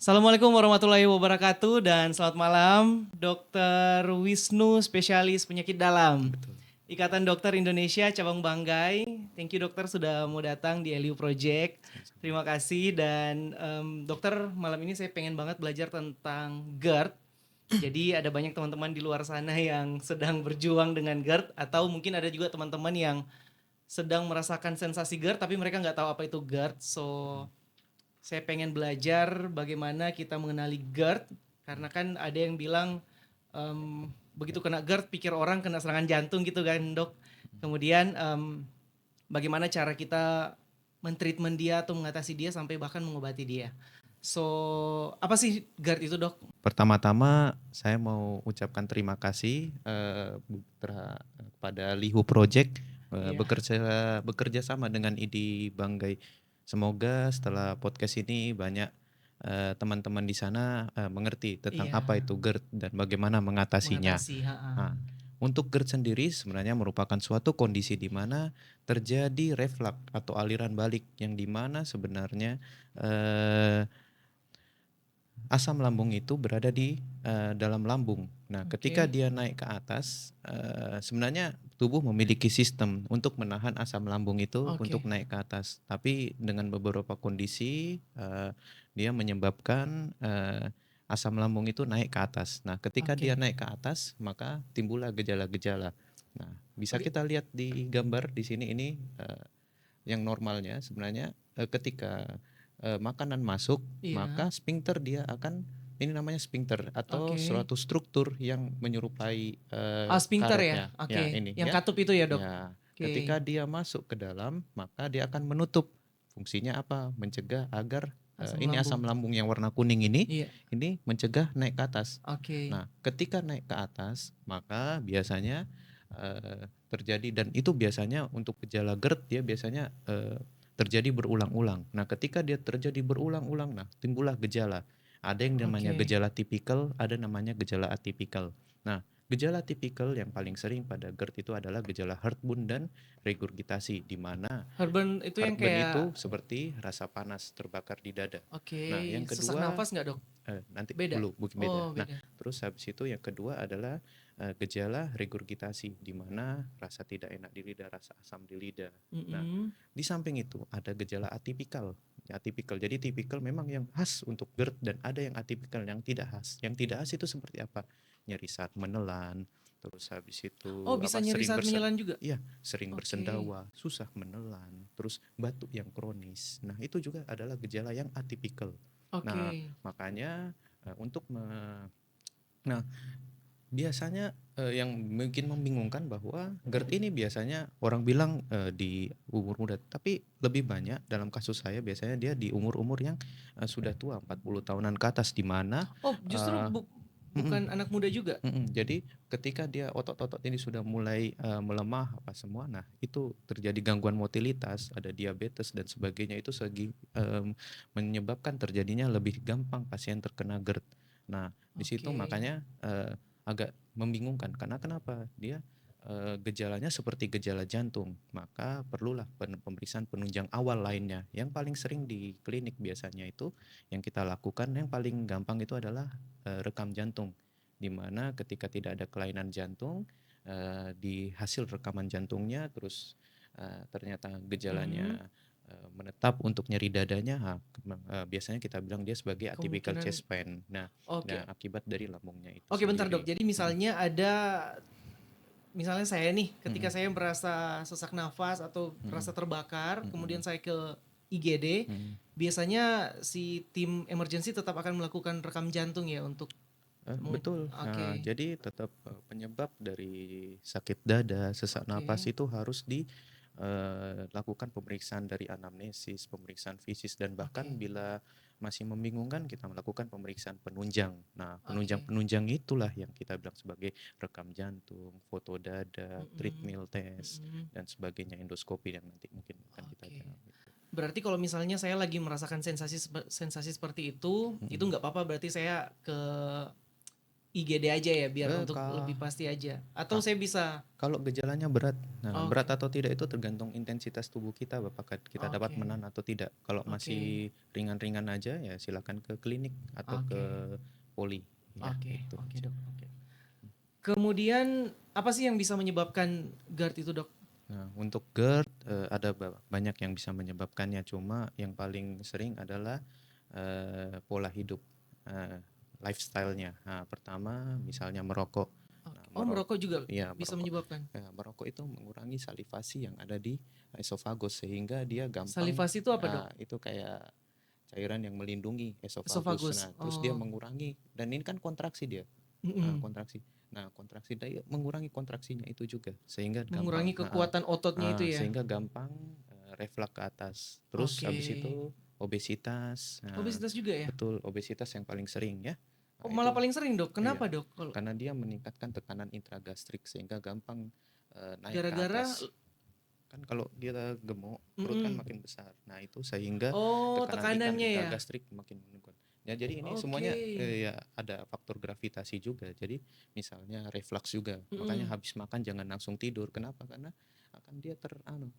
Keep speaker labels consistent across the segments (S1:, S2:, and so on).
S1: Assalamualaikum warahmatullahi wabarakatuh dan selamat malam Dr. Wisnu, spesialis penyakit dalam.
S2: Betul.
S1: Ikatan Dokter Indonesia Cabang Banggai. Thank you dokter sudah mau datang di LU Project.
S2: Sama-sama.
S1: Terima kasih dan dokter malam ini saya pengen banget belajar tentang GERD. Jadi ada banyak teman-teman di luar sana yang sedang berjuang dengan GERD atau mungkin ada juga teman-teman yang sedang merasakan sensasi GERD tapi mereka nggak tahu apa itu GERD. So saya pengen belajar bagaimana kita mengenali GERD karena kan ada yang bilang begitu kena GERD pikir orang kena serangan jantung gitu kan dok. Kemudian bagaimana cara kita mentreatment dia atau mengatasi dia sampai bahkan mengobati dia. So apa sih GERD itu dok?
S2: Pertama-tama saya mau ucapkan terima kasih kepada Lihu Project
S1: Iya.
S2: bekerja sama dengan ID Banggai. Semoga setelah podcast ini banyak teman-teman di sana mengerti tentang
S1: Iya.
S2: apa itu GERD dan bagaimana mengatasinya.
S1: Mengatasi.
S2: Nah, untuk GERD sendiri sebenarnya merupakan suatu kondisi di mana terjadi reflux atau aliran balik yang di mana sebenarnya asam lambung itu berada di dalam lambung. Nah, ketika dia naik ke atas, sebenarnya tubuh memiliki sistem untuk menahan asam lambung itu untuk naik ke atas. Tapi dengan beberapa kondisi, dia menyebabkan asam lambung itu naik ke atas. Nah, ketika dia naik ke atas, maka timbullah gejala-gejala. Nah, bisa kita lihat di gambar di sini ini yang normalnya sebenarnya ketika makanan masuk, maka sphincter dia akan, ini namanya sphincter atau suatu struktur yang menyerupai
S1: sphincter
S2: karetnya.
S1: ya. Oke.
S2: Ini
S1: Yang
S2: ya.
S1: katup itu ya dok.
S2: Ya, ketika dia masuk ke dalam, maka dia akan menutup. Fungsinya apa? Mencegah agar ini asam lambung yang warna kuning ini mencegah naik ke atas. Nah, ketika naik ke atas, maka biasanya terjadi, dan itu biasanya untuk gejala GERD dia biasanya terjadi berulang-ulang. Nah, ketika dia terjadi berulang-ulang, nah timbullah gejala. Ada yang namanya gejala tipikal, ada namanya gejala atipikal. Nah, gejala tipikal yang paling sering pada GERD itu adalah gejala heartburn dan regurgitasi, di mana
S1: Heartburn itu yang
S2: heartburn
S1: kayak
S2: itu seperti rasa panas terbakar di dada. Nah, yang
S1: sesak
S2: kedua
S1: nafas nggak dok?
S2: nanti
S1: Beda.
S2: dulu mungkin beda.
S1: Oh,
S2: Nah,
S1: beda.
S2: terus habis itu yang kedua adalah gejala regurgitasi, di mana rasa tidak enak di lidah, rasa asam di lidah. Nah, di samping itu ada gejala atipikal. Atipikal, jadi tipikal memang yang khas untuk GERD, dan ada yang atipikal yang tidak khas. Yang tidak khas itu seperti apa? Nyeri saat menelan, terus habis itu
S1: bisa nyeri saat menyelan juga?
S2: Iya, sering bersendawa, susah menelan, terus batuk yang kronis. Nah, itu juga adalah gejala yang atipikal. Nah, makanya untuk nah, biasanya yang mungkin membingungkan bahwa GERD ini biasanya orang bilang di umur muda, tapi lebih banyak dalam kasus saya biasanya dia di umur-umur yang sudah tua, 40 tahunan ke atas, di mana
S1: justru bukan anak muda juga?
S2: jadi ketika dia otot-otot ini sudah mulai melemah apa semua, nah itu terjadi gangguan motilitas, ada diabetes dan sebagainya, itu menyebabkan terjadinya lebih gampang pasien terkena GERD. Nah, di situ makanya agak membingungkan, karena kenapa? Dia gejalanya seperti gejala jantung, maka perlulah pemeriksaan penunjang awal lainnya. Yang paling sering di klinik biasanya itu yang kita lakukan, yang paling gampang itu adalah rekam jantung, di mana ketika tidak ada kelainan jantung, di hasil rekaman jantungnya terus ternyata gejalanya menetap untuk nyeri dadanya, biasanya kita bilang dia sebagai atypical chest pain. Nah, akibat dari lambungnya itu sendiri.
S1: Bentar dok, jadi misalnya misalnya saya nih ketika saya merasa sesak nafas atau merasa terbakar, kemudian saya ke IGD, biasanya si tim emergency tetap akan melakukan rekam jantung ya untuk
S2: betul. Jadi tetap penyebab dari sakit dada, sesak napas itu harus dilakukan pemeriksaan dari anamnesis, pemeriksaan fisis, dan bahkan bila masih membingungkan kita melakukan pemeriksaan penunjang. Nah, penunjang itulah yang kita bilang sebagai rekam jantung, foto dada, treadmill test, dan sebagainya, endoskopi yang nanti mungkin akan kita jawab.
S1: Berarti kalau misalnya saya lagi merasakan sensasi seperti itu nggak apa-apa, berarti saya ke IGD aja ya biar
S2: Eh,
S1: untuk
S2: ka-
S1: lebih pasti aja. Atau
S2: ka-
S1: saya bisa
S2: Kalau gejalanya berat, nah berat
S1: Oke.
S2: atau tidak itu tergantung intensitas tubuh kita, apakah kita dapat
S1: Oke.
S2: menahan atau tidak. Kalau
S1: Oke.
S2: masih ringan-ringan aja ya silakan ke klinik atau ke
S1: Oke.
S2: poli. Ya,
S1: Oke.
S2: itu
S1: Oke,
S2: aja.
S1: Dok. Oke. Kemudian apa sih yang bisa menyebabkan GERD itu, Dok?
S2: Nah, untuk GERD ada banyak yang bisa menyebabkannya, cuma yang paling sering adalah pola hidup, eh, lifestyle-nya. Nah, pertama misalnya merokok. Nah,
S1: Oke. Oh, merokok juga
S2: ya
S1: bisa
S2: merokok.
S1: menyebabkan.
S2: Ya, merokok itu mengurangi salivasi yang ada di esofagus sehingga dia gampang,
S1: Salivasi itu apa, Dok?
S2: itu kayak cairan yang melindungi esofagus.
S1: Esophagus.
S2: Nah, terus dia
S1: Oh.
S2: mengurangi dan ini kan kontraksi dia.
S1: Mm-mm.
S2: Kontraksi. Nah, kontraksi dia mengurangi kontraksinya itu juga sehingga gampang,
S1: Mengurangi kekuatan ototnya itu ya.
S2: sehingga gampang refleks ke atas. Terus
S1: Oke.
S2: habis itu obesitas. Nah,
S1: Obesitas juga ya?
S2: betul obesitas yang paling sering ya.
S1: Oh,
S2: Nah,
S1: malah
S2: itu
S1: paling sering, Dok.
S2: iya.
S1: Kenapa, Dok? Kalau
S2: Karena dia meningkatkan tekanan intragastrik sehingga gampang naik ke
S1: gara-gara
S2: atas. Kan kalau dia gemuk, perut kan
S1: mm-mm.
S2: makin besar. Nah, itu sehingga
S1: Oh,
S2: tekanan
S1: tekanannya ya.
S2: intragastrik makin meningkat. Ya, jadi ini semuanya
S1: Oke.
S2: ya ada faktor gravitasi juga. Jadi misalnya reflux juga. Makanya
S1: Mm-mm.
S2: habis makan jangan langsung tidur. Kenapa? Karena akan dia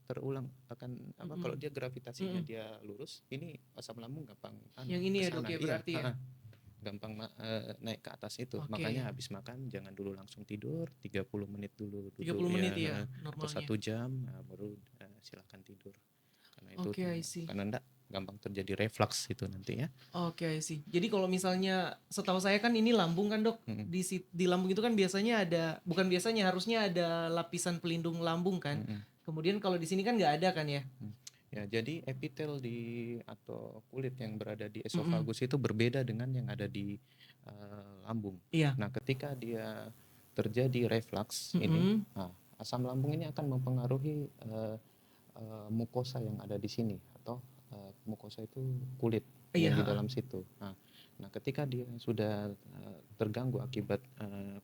S2: terulang akan apa kalau
S1: Mm-mm.
S2: dia gravitasinya
S1: Mm-mm.
S2: dia lurus, ini asam lambung gampang
S1: Yang ini
S2: ke
S1: ya, Dok,
S2: sana.
S1: ya
S2: Iya,
S1: berarti ya.
S2: gampang naik ke atas itu. Makanya
S1: Oke.
S2: habis makan jangan dulu langsung tidur, 30 menit dulu duduk
S1: 30 menit
S2: ya,
S1: ya
S2: atau
S1: normalnya.
S2: 1 jam, nah, baru silakan tidur. Karena itu
S1: Oke, I see.
S2: karena enggak gampang terjadi reflux itu nanti ya.
S1: Oke, I see. Jadi kalau misalnya setahu saya kan ini lambung kan, Dok.
S2: Mm-mm,
S1: Di lambung itu kan biasanya ada, bukan biasanya, harusnya ada lapisan pelindung lambung kan.
S2: mm-mm,
S1: Kemudian kalau di sini kan nggak ada kan ya.
S2: mm. Ya, jadi epitel di atau kulit yang berada di
S1: Mm-mm.
S2: esofagus itu berbeda dengan yang ada di lambung.
S1: Iya.
S2: Nah, ketika dia terjadi reflux ini,
S1: Mm-mm.
S2: nah, asam lambung ini akan mempengaruhi mukosa yang ada di sini atau mukosa itu kulit yang di
S1: Iya.
S2: dalam situ. Nah, ketika dia sudah terganggu akibat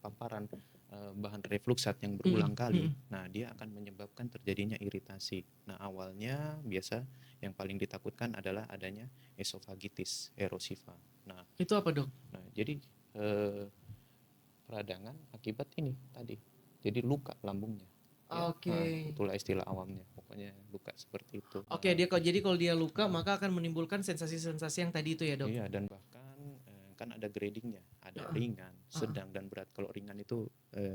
S2: paparan bahan refluksat yang
S1: Mm-mm.
S2: berulang kali,
S1: Mm-mm.
S2: nah dia akan menyebabkan terjadinya iritasi. Nah, awalnya biasa yang paling ditakutkan adalah adanya esofagitis erosiva. Nah,
S1: Itu apa, Dok?
S2: jadi peradangan akibat ini tadi. Jadi luka lambungnya. Ya,
S1: Oke.
S2: itulah istilah awamnya. Pokoknya luka seperti itu.
S1: Oke, jadi kalau dia luka maka akan menimbulkan sensasi-sensasi yang tadi itu ya, Dok.
S2: Iya, dan bahkan kan ada gradingnya, ada
S1: Heeh.
S2: ringan,
S1: Heeh.
S2: sedang dan berat. Kalau ringan itu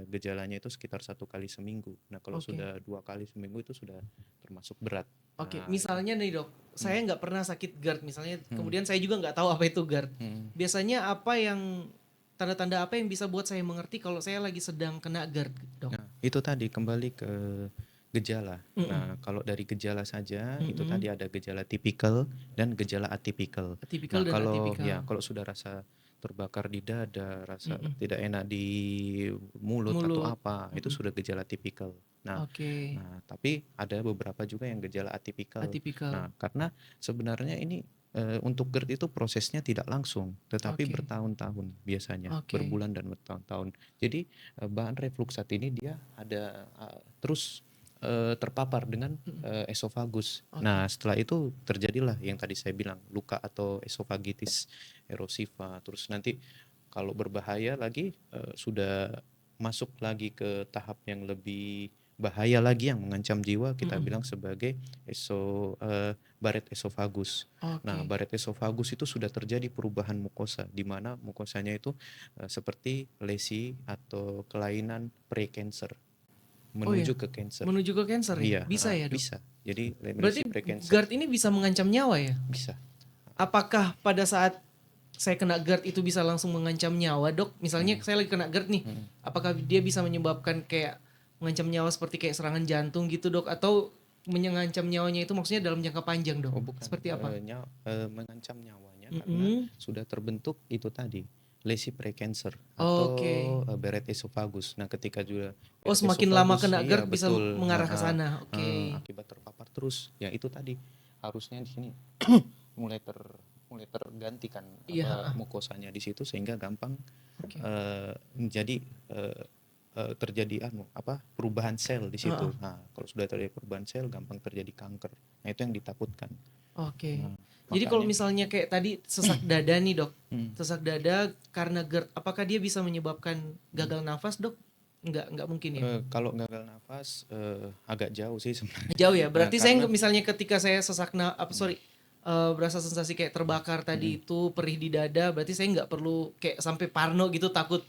S2: gejalanya itu sekitar 1 kali seminggu. Nah, kalau
S1: Oke.
S2: sudah 2 kali seminggu itu sudah termasuk berat.
S1: Oke,
S2: Nah, itu.
S1: misalnya nih, Dok, saya nggak pernah sakit GERD misalnya,
S2: Hmm,
S1: kemudian saya juga nggak tahu apa itu GERD.
S2: hmm.
S1: Biasanya tanda-tanda apa yang bisa buat saya mengerti kalau saya lagi sedang kena GERD, Dok?
S2: Nah, itu tadi kembali ke gejala.
S1: Mm-mm.
S2: Nah, kalau dari gejala saja itu
S1: Mm-mm.
S2: tadi ada gejala tipikal dan gejala atipikal.
S1: Atipikal
S2: Nah,
S1: dan atipikal.
S2: kalau sudah rasa terbakar di dada, rasa
S1: Mm-mm.
S2: tidak enak di mulut atau
S1: Mulut.
S2: apa, itu
S1: Mm-mm.
S2: sudah gejala tipikal. Nah,
S1: Oke.
S2: tapi ada beberapa juga yang gejala atipikal.
S1: Atipikal.
S2: Nah, karena sebenarnya ini untuk GERD itu prosesnya tidak langsung, tetapi
S1: Oke.
S2: bertahun-tahun biasanya,
S1: Oke.
S2: berbulan dan bertahun-tahun. Jadi bahan refluksat ini dia ada terus terpapar dengan
S1: Mm-mm.
S2: esofagus.
S1: Oke.
S2: Nah, setelah itu terjadilah yang tadi saya bilang luka atau esofagitis erosiva. Terus nanti kalau berbahaya lagi sudah masuk lagi ke tahap yang lebih bahaya lagi yang mengancam jiwa, kita
S1: Mm-mm.
S2: bilang sebagai baret esofagus. Nah,
S1: Oke.
S2: baret esofagus itu sudah terjadi perubahan mukosa di mana mukosanya itu seperti lesi atau kelainan pre-cancer
S1: Oh ya,
S2: menuju ke cancer.
S1: menuju ke cancer ya?
S2: Iya,
S1: Bisa ya, Dok?
S2: bisa. Jadi
S1: Berarti
S2: lesi pre-cancer
S1: GERD ini bisa mengancam nyawa ya?
S2: bisa.
S1: Apakah pada saat saya kena GERD itu bisa langsung mengancam nyawa, Dok? Misalnya
S2: Hmm,
S1: saya lagi kena GERD nih,
S2: hmm.
S1: apakah dia bisa menyebabkan kayak mengancam nyawa seperti kayak serangan jantung gitu, Dok? Atau mengancam nyawanya itu maksudnya dalam jangka panjang, Dok?
S2: Oh, bukan
S1: Seperti apa?
S2: mengancam nyawanya karena
S1: Mm-mm.
S2: sudah terbentuk itu tadi lesi pre-cancer
S1: Oke.
S2: atau baret esofagus. Nah, ketika juga
S1: Oh,
S2: baret
S1: semakin lama
S2: esofagus,
S1: kena
S2: iya
S1: GERD bisa
S2: betul,
S1: mengarah ke sana. Oke.
S2: akibat terpapar terus, ya itu tadi harusnya di sini mulai ter mulai tergantikan
S1: Iya.
S2: apa mukosanya di situ sehingga gampang
S1: Oke.
S2: menjadi terjadi perubahan sel di situ.
S1: Heeh.
S2: Nah, kalau sudah terjadi perubahan sel gampang terjadi kanker. Nah, itu yang ditakutkan.
S1: Oke.
S2: Nah,
S1: Jadi kalau
S2: Makanya
S1: misalnya kayak tadi sesak dada nih dok,
S2: hmm,
S1: sesak dada karena GERD, apakah dia bisa menyebabkan gagal nafas dok? Nggak mungkin ya?
S2: kalau gagal nafas agak jauh sih sebenarnya.
S1: Jauh ya. Berarti saya
S2: Karena
S1: misalnya ketika saya berasa sensasi kayak terbakar tadi itu perih di dada, berarti saya nggak perlu kayak sampai parno gitu, takut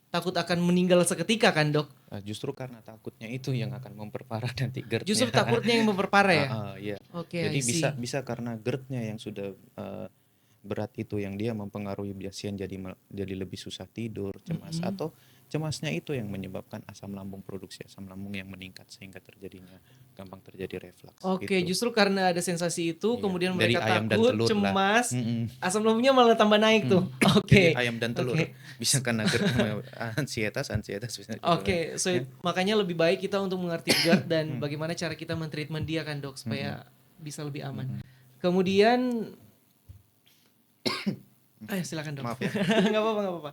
S1: takut akan meninggal seketika kan dok?
S2: justru karena takutnya itu yang akan memperparah nanti
S1: Justru
S2: GERD-nya.
S1: takutnya yang memperparah ya?
S2: Iya.
S1: Oke,
S2: Jadi
S1: I
S2: bisa
S1: see.
S2: bisa karena GERD-nya yang sudah berat itu yang dia mempengaruhi pasien jadi lebih susah tidur, cemas,
S1: Mm-mm.
S2: atau cemasnya itu yang menyebabkan asam lambung, produksi asam lambung yang meningkat sehingga terjadinya gampang terjadi reflux
S1: Oke,
S2: gitu.
S1: justru karena ada sensasi itu,
S2: Iya,
S1: kemudian
S2: dari
S1: mereka
S2: ayam dan
S1: takut,
S2: telur lah.
S1: cemas,
S2: Mm-mm.
S1: asam lambungnya malah tambah naik tuh.
S2: Mm. Jadi
S1: Oke,
S2: ayam dan telur
S1: oke,
S2: bisa karena GERD ansietas bisa juga kan.
S1: oke. So,
S2: Ya.
S1: makanya lebih baik kita untuk mengerti GERD dan
S2: Mm.
S1: bagaimana cara kita mentreatment dia kan dok,
S2: Mm-mm.
S1: supaya bisa lebih aman.
S2: Mm-mm.
S1: Kemudian, ayo silakan dok.
S2: Maaf ya.
S1: Nggak apa-apa, nggak apa-apa.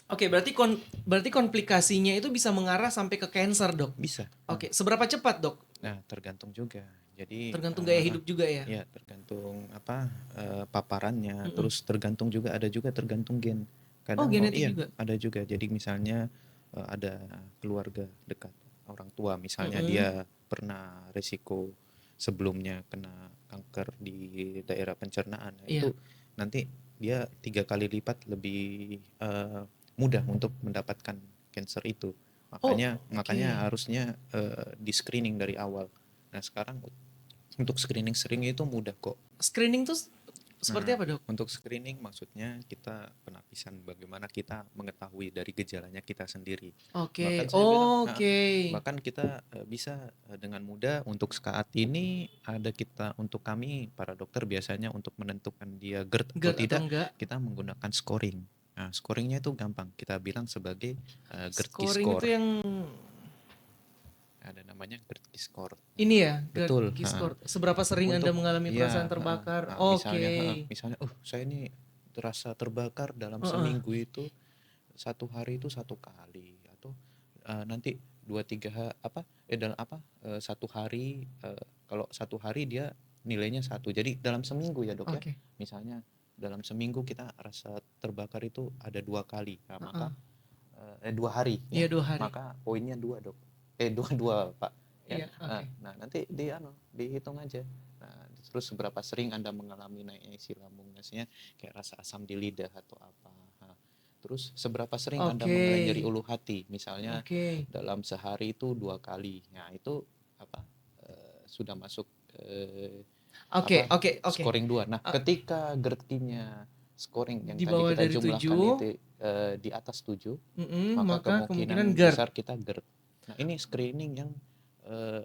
S1: Oke, berarti komplikasinya itu bisa mengarah sampai ke cancer dok.
S2: Bisa.
S1: Oke, seberapa cepat dok?
S2: Nah, tergantung juga. Jadi
S1: Tergantung gaya hidup juga ya.
S2: ya tergantung paparannya,
S1: Mm-mm.
S2: terus tergantung juga tergantung gen.
S1: Oh,
S2: Kadang
S1: genetik
S2: iya
S1: juga.
S2: ada juga. Jadi misalnya ada keluarga dekat orang tua, misalnya
S1: Mm-mm.
S2: dia pernah risiko sebelumnya kena kanker di daerah pencernaan, nah, itu
S1: Iya.
S2: nanti dia 3 kali lipat lebih mudah untuk mendapatkan cancer itu.
S1: Oh,
S2: Makanya
S1: oke.
S2: harusnya di screening dari awal. Nah, sekarang untuk screening itu mudah kok.
S1: Screening tuh seperti
S2: Nah,
S1: apa dok?
S2: untuk screening maksudnya kita penapisan bagaimana kita mengetahui dari gejalanya kita sendiri.
S1: Oke,
S2: Bahkan saya bilang,
S1: oke,
S2: bahkan kita bisa dengan mudah untuk saat ini untuk kami para dokter biasanya untuk menentukan dia GERD atau
S1: GERD atau
S2: tidak,
S1: enggak?
S2: kita menggunakan scoring. Nah, scoringnya itu gampang. Kita bilang sebagai GERD
S1: Scoring itu
S2: Q-score.
S1: yang
S2: Ada namanya GERD Q-score.
S1: ini ya, GERD
S2: Betul.
S1: Q-score. Seberapa sering Anda
S2: Untuk
S1: mengalami perasaan
S2: ya
S1: terbakar?
S2: misalnya
S1: Oke.
S2: misalnya saya ini terasa terbakar dalam
S1: Heeh.
S2: seminggu itu 1 hari itu 1 kali, atau nanti 1 hari, kalau 1 hari dia nilainya 1, jadi dalam seminggu ya dok ya,
S1: Oke.
S2: misalnya dalam seminggu kita rasa terbakar itu ada 2 kali, nah,
S1: Heeh.
S2: maka 2 hari ya,
S1: Iya 2 hari.
S2: maka poinnya 2 dok, dua dua pak ya.
S1: Iya, oke.
S2: Nah, nanti dihitung aja. Nah, terus seberapa sering Anda mengalami naiknya isi lambung, biasanya kayak rasa asam di lidah atau apa. Nah, terus seberapa sering Anda
S1: Oke.
S2: mengalami nyeri ulu hati, misalnya
S1: Oke.
S2: dalam sehari itu 2 kali. Nah, itu sudah masuk
S1: Oke, oke, oke.
S2: scoring 2. Nah,
S1: Ah,
S2: ketika GERD-nya scoring yang
S1: di
S2: tadi
S1: bawah
S2: kita
S1: dari
S2: jumlahkan
S1: 7,
S2: itu di atas 7, maka
S1: maka kemungkinan
S2: kemungkinan
S1: GERD.
S2: besar kita GERD. Nah, ini screening yang eh,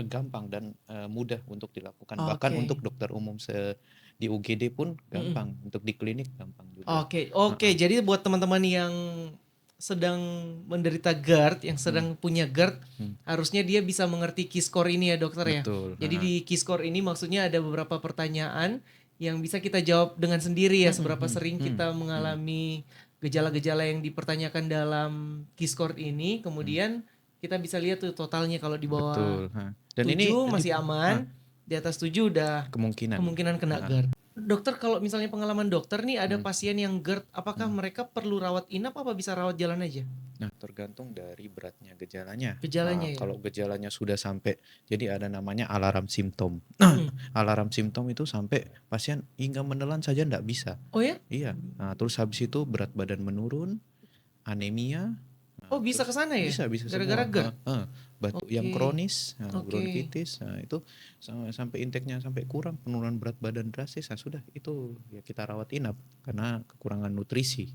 S2: gampang dan mudah untuk dilakukan. Bahkan
S1: Oke.
S2: untuk dokter umum di UGD pun
S1: Mm-mm.
S2: gampang, untuk di klinik gampang juga.
S1: Oke, oke.
S2: Heeh.
S1: Jadi buat teman-teman yang sedang menderita GERD, yang
S2: Hmm,
S1: sedang punya GERD,
S2: hmm.
S1: harusnya dia bisa mengerti Q-score ini ya dokter ya.
S2: Betul.
S1: Jadi
S2: Heeh.
S1: di Q-score ini maksudnya ada beberapa pertanyaan yang bisa kita jawab dengan sendiri ya,
S2: Hmm, hmm,
S1: seberapa
S2: hmm,
S1: sering
S2: hmm,
S1: kita
S2: hmm,
S1: mengalami gejala-gejala yang dipertanyakan dalam Q-score ini,
S2: hmm.
S1: kemudian kita bisa lihat tuh totalnya, kalau di bawah
S2: Betul. Heeh. Dan ini
S1: 7 masih
S2: ah,
S1: aman, di atas 7 udah
S2: kemungkinan.
S1: kemungkinan kena
S2: Heeh.
S1: GERD. Dokter, kalau misalnya pengalaman dokter nih ada
S2: Hmm,
S1: pasien yang GERD, apakah
S2: hmm.
S1: mereka perlu rawat inap apa bisa rawat jalan aja?
S2: Nah, tergantung dari beratnya gejalanya.
S1: Gejalanya ya.
S2: Kalau gejalanya sudah sampai, jadi ada namanya alarm simptom.
S1: Mm-mm.
S2: Alarm simptom itu sampai pasien hingga menelan saja tidak bisa.
S1: Oh ya?
S2: Iya. Nah, terus habis itu berat badan menurun, anemia.
S1: Oh,
S2: Nah,
S1: bisa ke
S2: terus
S1: sana ya?
S2: bisa
S1: Gara-gara
S2: semua.
S1: GERD.
S2: Batuk yang
S1: Oke.
S2: kronis,
S1: Oke.
S2: bronkitis. Nah, itu sampai intake-nya sampai kurang, penurunan berat badan drastis. Nah, sudah itu ya kita rawat inap karena kekurangan nutrisi.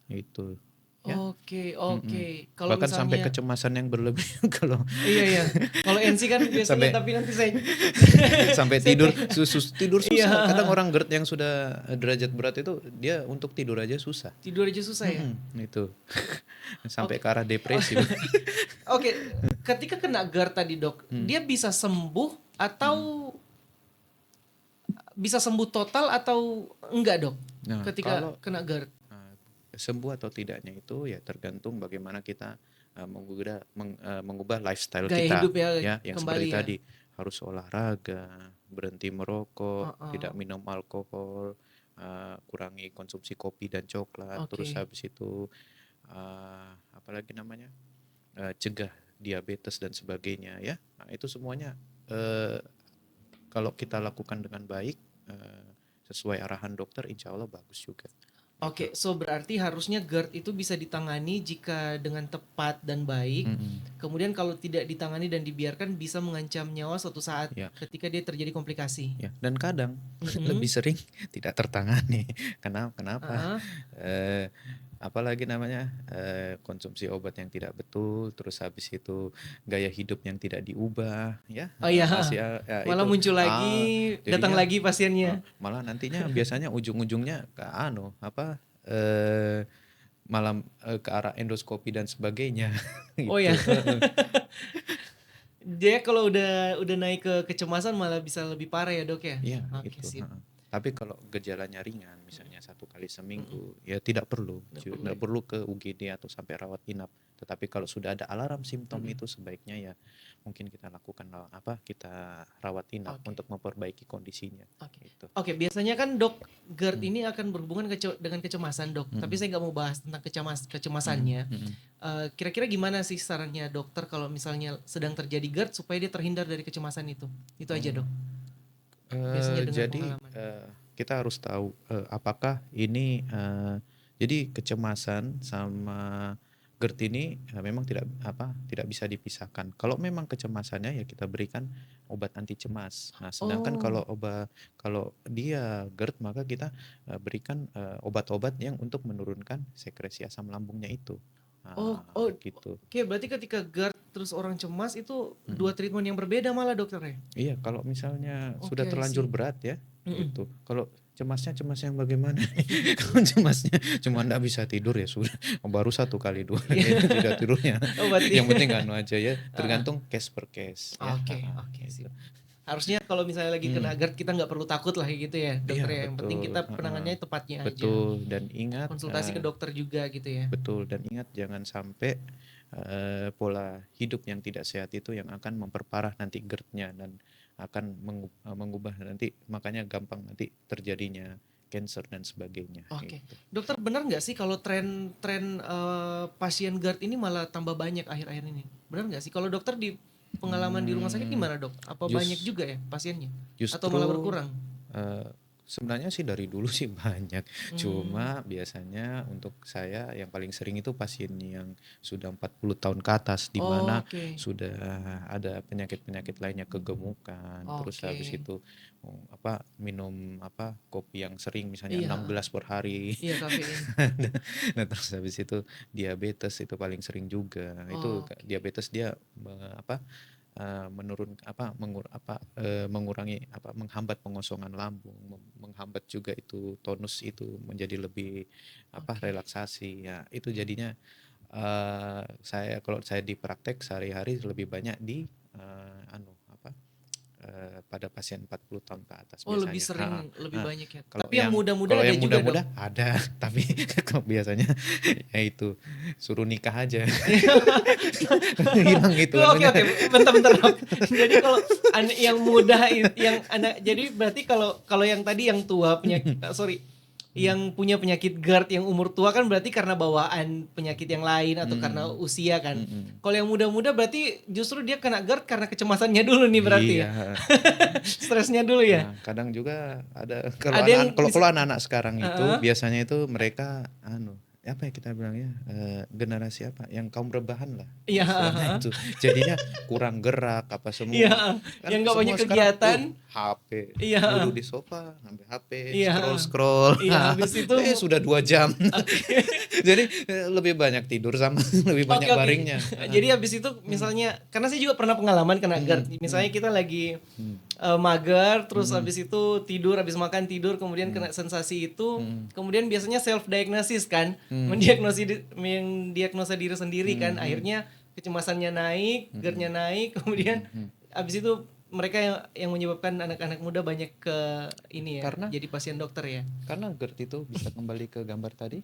S2: Itu ya.
S1: Oke,
S2: Mm-mm.
S1: oke. Kalau
S2: Bahkan sampai
S1: misalnya
S2: kecemasan yang berlebihan kalau
S1: iya ya. Kalau NC kan biasanya,
S2: sampai
S1: tapi nanti saya
S2: sampai
S1: saya
S2: tidur
S1: kayak
S2: tidur
S1: iya,
S2: susah. Kadang orang GERD yang sudah derajat berat itu dia untuk tidur aja susah.
S1: tidur aja susah ya.
S2: Itu sampai
S1: Oke.
S2: ke arah depresi.
S1: Oke, ketika kena GERD tadi, Dok,
S2: Hmm,
S1: dia bisa sembuh
S2: hmm.
S1: atau bisa sembuh total atau enggak dok
S2: Nah,
S1: ketika
S2: kalau
S1: kena GERD?
S2: sembuh atau tidaknya itu ya tergantung bagaimana kita mengubah lifestyle
S1: Gaya
S2: kita,
S1: hidup ya
S2: ya, yang
S1: kembali
S2: seperti
S1: ya.
S2: tadi, harus olahraga, berhenti merokok,
S1: Heeh.
S2: tidak minum alkohol, kurangi konsumsi kopi dan coklat, terus
S1: Oke.
S2: habis itu apalagi namanya, cegah diabetes dan sebagainya, ya. Nah, itu semuanya kalau kita lakukan dengan baik, sesuai arahan dokter, insya Allah bagus juga. Gitu.
S1: Oke, so berarti harusnya GERD itu bisa ditangani jika dengan tepat dan baik.
S2: Mm-mm.
S1: Kemudian kalau tidak ditangani dan dibiarkan bisa mengancam nyawa suatu saat
S2: Ya,
S1: ketika dia terjadi komplikasi.
S2: ya. Dan kadang lebih
S1: Mm-mm.
S2: sering tidak tertangani. Kenapa?
S1: Heeh.
S2: Eh, Apalagi namanya, konsumsi obat yang tidak betul, terus habis itu gaya hidup yang tidak diubah, ya,
S1: Oh iya,
S2: masih ya
S1: malah
S2: itu,
S1: muncul lagi, datang
S2: jadinya
S1: lagi pasiennya.
S2: malah nantinya biasanya ujung-ujungnya ke eh, malah ke arah endoskopi dan sebagainya
S1: Oh ya,
S2: gitu.
S1: dia kalau udah naik ke kecemasan malah bisa lebih parah ya dok ya.
S2: Iya
S1: Oke
S2: itu.
S1: sip.
S2: Tapi kalau gejalanya ringan, misalnya 1 kali
S1: Mm-mm.
S2: seminggu, ya tidak perlu,
S1: Nggak perlu
S2: tidak
S1: ya.
S2: perlu ke UGD atau sampai rawat inap. Tetapi kalau sudah ada alarm simptom
S1: Mm-mm.
S2: itu sebaiknya ya mungkin kita lakukan kita rawat inap
S1: Oke.
S2: untuk memperbaiki kondisinya.
S1: Oke.
S2: Gitu.
S1: Oke, biasanya kan dok GERD
S2: Hmm.
S1: ini akan berhubungan dengan kecemasan dok. Tapi
S2: Mm-mm.
S1: saya nggak mau bahas tentang
S2: Mm-mm.
S1: kecemasannya.
S2: Mm-mm.
S1: Kira-kira gimana sih sarannya dokter kalau misalnya sedang terjadi GERD supaya dia terhindar dari kecemasan itu? Itu aja
S2: Oh.
S1: dok. Biasanya dengan
S2: Jadi
S1: pengalaman.
S2: kita harus tahu apakah ini jadi kecemasan sama GERD ini memang tidak bisa dipisahkan. Kalau memang kecemasannya ya kita berikan obat anti cemas. Nah, sedangkan
S1: Oh,
S2: kalau dia GERD maka kita berikan obat-obat yang untuk menurunkan sekresi asam lambungnya itu.
S1: oh,
S2: Nah,
S1: oh.
S2: gitu.
S1: Oke, berarti ketika GERD terus orang cemas itu
S2: Mm-mm.
S1: dua treatment yang berbeda malah dokter ya?
S2: Iya, kalau misalnya sudah
S1: Oke, I
S2: terlanjur
S1: see.
S2: berat ya,
S1: Mm-mm.
S2: gitu. Kalau cemasnya cemas yang bagaimana? Kalau cemasnya cuma nggak bisa tidur ya sudah, baru 1 kali 2 kali
S1: Iya.
S2: tidak tidurnya.
S1: Oh, berarti.
S2: Yang penting anu aja ya,
S1: Heeh.
S2: tergantung case per case ya.
S1: Oke, oke,
S2: Gitu.
S1: sip. Harusnya kalau misalnya lagi kena
S2: Hmm,
S1: GERD kita nggak perlu takut lah kayak gitu ya dokter
S2: iya
S1: ya. Yang penting
S2: betul.
S1: kita penanganannya tepatnya aja.
S2: Betul dan ingat
S1: Konsultasi ke dokter juga gitu ya.
S2: betul dan ingat jangan sampai pola hidup yang tidak sehat itu yang akan memperparah nanti GERD-nya dan akan mengubah nanti, makanya gampang nanti terjadinya cancer dan sebagainya
S1: Oke,
S2: gitu.
S1: dokter benar nggak sih kalau tren pasien GERD ini malah tambah banyak akhir-akhir ini? Benar nggak sih? Kalau dokter di pengalaman di rumah sakit
S2: Hmm,
S1: gimana dok? Apa banyak
S2: jus-
S1: juga ya pasiennya? Atau malah
S2: Justru
S1: berkurang?
S2: sebenarnya sih dari dulu sih banyak.
S1: Hmm.
S2: Cuma biasanya untuk saya yang paling sering itu pasien yang sudah 40 tahun ke atas di
S1: Oh,
S2: mana
S1: oke,
S2: sudah ada penyakit-penyakit lainnya, kegemukan, terus
S1: oke,
S2: habis itu minum kopi yang sering misalnya
S1: iya,
S2: 6 gelas per hari.
S1: iya kafein.
S2: Nah, terus habis itu diabetes itu paling sering juga. Itu
S1: Oke,
S2: diabetes dia menurun mengurangi menghambat pengosongan lambung, menghambat juga itu tonus itu menjadi lebih
S1: oke,
S2: relaksasi ya. Itu jadinya kalau saya di praktek sehari-hari lebih banyak di pada pasien 40 tahun ke atas
S1: oh lebih
S2: biasanya.
S1: sering, lebih
S2: Nah,
S1: banyak ya.
S2: kalau
S1: Tapi yang muda-muda
S2: kalau
S1: ada
S2: yang
S1: juga dok.
S2: muda-muda ada, tapi kalau biasanya ya itu suruh nikah aja. Hilang itu
S1: Oke,
S2: anunya.
S1: oke, bentar-bentar dok. Jadi kalau yang muda, yang anak, jadi berarti kalau kalau yang tadi yang tua penyakit, sorry,
S2: Hmm.
S1: yang punya penyakit GERD yang umur tua kan berarti karena bawaan penyakit yang lain atau karena
S2: Mm-mm.
S1: usia kan.
S2: Mm-mm.
S1: Kalau yang muda-muda berarti justru dia kena GERD karena kecemasannya dulu nih berarti ya.
S2: Iya.
S1: Stresnya dulu ya.
S2: Nah, kadang juga ada
S1: Ada yang bisa,
S2: kalau anak-anak sekarang itu
S1: Heeh.
S2: biasanya itu mereka apa ya kita bilangnya, generasi apa yang kaum rebahan lah
S1: Iya,
S2: istilahnya
S1: heeh.
S2: itu, jadinya kurang gerak apa semua
S1: Iya,
S2: kan,
S1: yang nggak banyak
S2: semua sekarang
S1: kegiatan.
S2: HP,
S1: Iya, heeh.
S2: duduk di sofa sampai HP
S1: Iya,
S2: scroll
S1: heeh.
S2: scroll.
S1: Iya, habis itu
S2: Sudah 2 jam.
S1: oke.
S2: Jadi lebih banyak tidur sama lebih
S1: Oke,
S2: banyak
S1: oke.
S2: baringnya.
S1: Jadi habis itu misalnya karena saya juga pernah pengalaman kena
S2: Hmm,
S1: GERD.
S2: hmm,
S1: Misalnya kita lagi
S2: hmm,
S1: mager terus
S2: hmm,
S1: habis itu tidur, habis makan tidur kemudian
S2: hmm,
S1: kena sensasi itu,
S2: hmm,
S1: kemudian biasanya self diagnosis kan,
S2: hmm,
S1: mendiagnosa diri sendiri
S2: hmm,
S1: kan.
S2: hmm,
S1: Akhirnya kecemasannya naik,
S2: hmm,
S1: GERD-nya naik, kemudian
S2: hmm.
S1: habis itu mereka yang menyebabkan anak-anak muda banyak ke ini ya,
S2: Karena
S1: jadi pasien dokter ya.
S2: GERD itu bisa kembali ke gambar tadi,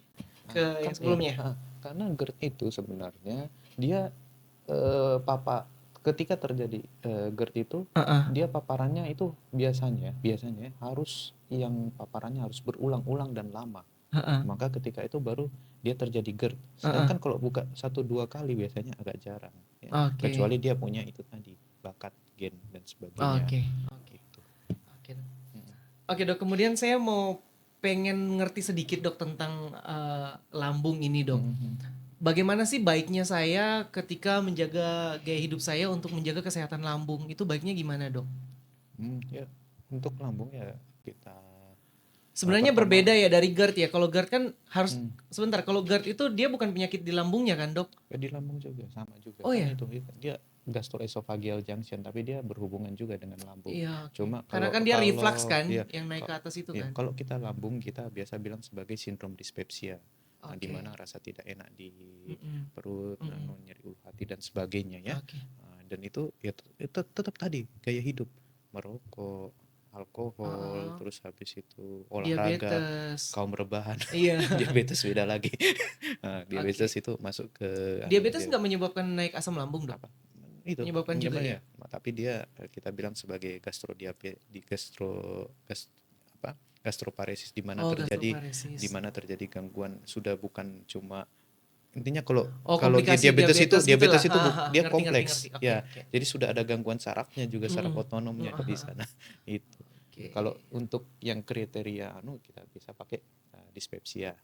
S1: ke yang sebelumnya.
S2: Karena GERD itu sebenarnya dia ketika terjadi GERD itu dia paparannya itu biasanya harus paparannya harus berulang-ulang dan lama. Maka ketika itu baru dia terjadi GERD. Sedangkan kalau buka 1-2 kali biasanya agak jarang ya.
S1: Oke.
S2: Kecuali dia punya itu tadi, bakat, gen dan sebagainya.
S1: Oke.
S2: Gitu.
S1: Oke. Oke, Dok, kemudian saya mau pengen ngerti sedikit, Dok, tentang lambung ini, Dok. Bagaimana sih baiknya saya ketika menjaga gaya hidup saya untuk menjaga kesehatan lambung? Itu baiknya gimana, Dok?
S2: Ya, untuk lambung ya kita
S1: Sebenarnya
S2: pertama,
S1: berbeda ya dari GERD ya. Kalau GERD kan harus sebentar. Kalau GERD itu dia bukan penyakit di lambungnya kan, Dok?
S2: di lambung juga sama juga.
S1: Oh
S2: Kan
S1: ya.
S2: itu dia gastroesophageal junction, tapi dia berhubungan juga dengan lambung.
S1: Iya. Oke.
S2: Cuma
S1: Karena
S2: kalau
S1: kan dia reflux kan,
S2: iya,
S1: yang naik ke atas itu kan.
S2: kalau kita lambung kita biasa bilang sebagai sindrom dispepsia. Nah, di
S1: Oke.
S2: mana rasa tidak enak di
S1: Mm-mm.
S2: perut, nyeri ulu hati dan sebagainya ya.
S1: Oke.
S2: Dan itu ya tetap tadi gaya hidup, merokok, alkohol, terus habis itu olahraga,
S1: Diabetes.
S2: kaum rebahan.
S1: Iya.
S2: Diabetes beda lagi. Diabetes itu masuk ke
S1: Diabetes nggak menyebabkan naik asam lambung, Dok?
S2: apa? Itu
S1: Menyebabkan juga ya?
S2: tapi dia kita bilang sebagai gastroparesis di mana
S1: gastroparesis.
S2: terjadi gangguan, sudah bukan cuma intinya kalau
S1: komplikasi
S2: diabetes itu
S1: gitulah.
S2: dia
S1: Ngerti,
S2: kompleks
S1: ngerti.
S2: ya.
S1: Oke.
S2: Jadi sudah ada gangguan sarafnya juga, saraf otonomnya di sana itu.
S1: Oke.
S2: Kalau untuk yang kriteria kita bisa pakai dispepsia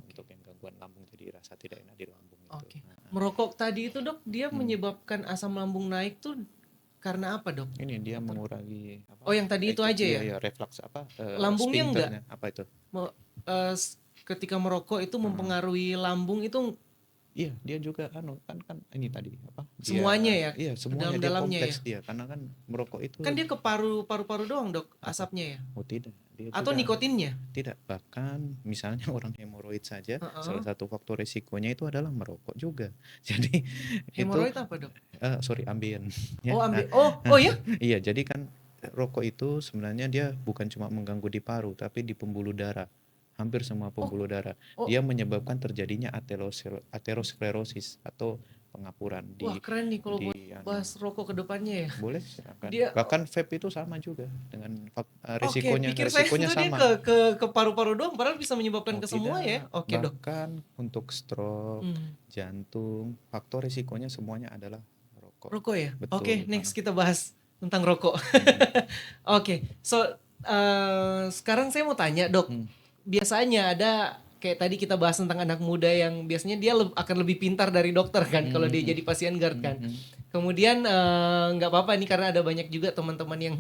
S2: untuk yang gangguan lambung, jadi rasa tidak enak di lambung itu.
S1: Oke. Merokok tadi itu, Dok, dia menyebabkan asam lambung naik tuh karena apa, Dok?
S2: Ini dia mengurangi
S1: Oh, yang tadi itu aja ya?
S2: Ya reflux
S1: Lambungnya enggak?
S2: sphincternya, apa itu?
S1: Ketika merokok itu mempengaruhi lambung itu
S2: Iya, dia juga kan ini tadi apa?
S1: semuanya ya?
S2: Iya, semuanya dia
S1: Dalam-dalamnya
S2: kompleks
S1: ya?
S2: dia, karena kan merokok itu
S1: Kan dia ke paru-paru doang, Dok, asapnya ya?
S2: oh tidak, dia
S1: Atau
S2: juga
S1: nikotinnya?
S2: tidak. Bahkan misalnya orang hemoroid saja, salah satu faktor risikonya itu adalah merokok juga. Jadi
S1: Hemoroid apa, Dok?
S2: ambien. Ya.
S1: Oh, oh ya?
S2: Iya, jadi kan rokok itu sebenarnya dia bukan cuma mengganggu di paru, tapi di pembuluh darah. Hampir semua pembuluh darah. Dia menyebabkan terjadinya aterosklerosis atau pengapuran di.
S1: Wah, keren nih kalau buat bahas rokok ke depannya ya.
S2: Boleh, silakan.
S1: Dia
S2: Bahkan vape itu sama juga dengan risikonya.
S1: Oke, pikir saya itu dia
S2: sama.
S1: ke paru-paru doang, padahal bisa menyebabkan ke semua ya. Oke, Dok.
S2: Bahkan untuk stroke, jantung, faktor risikonya semuanya adalah rokok.
S1: Rokok ya?
S2: Betul.
S1: Oke, next kita bahas tentang rokok. Oke, sekarang saya mau tanya, Dok. Biasanya ada kayak tadi kita bahas tentang anak muda yang biasanya dia akan lebih pintar dari dokter kan kalau dia jadi pasien GERD kan. Kemudian nggak apa-apa nih karena ada banyak juga teman-teman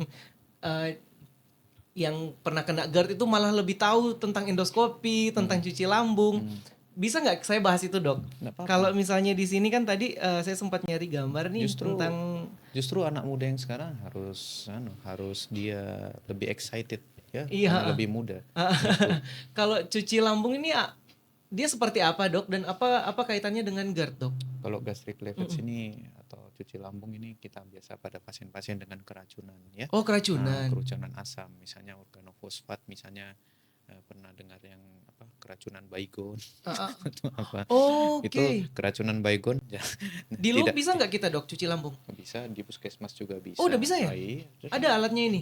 S1: yang pernah kena GERD itu malah lebih tahu tentang endoskopi, tentang cuci lambung. Bisa nggak saya bahas itu, Dok? Kalau misalnya di sini kan tadi saya sempat nyari gambar nih tentang
S2: justru anak muda yang sekarang harus dia lebih excited ya,
S1: iya,
S2: karena lebih muda.
S1: Kalau cuci lambung ini dia seperti apa, Dok, dan apa kaitannya dengan GERD, Dok?
S2: Kalau gastric leakage ini atau cuci lambung ini kita biasa pada pasien-pasien dengan keracunan ya.
S1: Oh, keracunan.
S2: Keracunan asam, misalnya organofosfat, misalnya pernah dengar yang keracunan baygon atau apa?
S1: Oh,
S2: itu keracunan baygon.
S1: Di lub bisa nggak kita, Dok, cuci lambung?
S2: Bisa, di puskesmas juga bisa.
S1: Oh, udah bisa ya? Ada alatnya ini?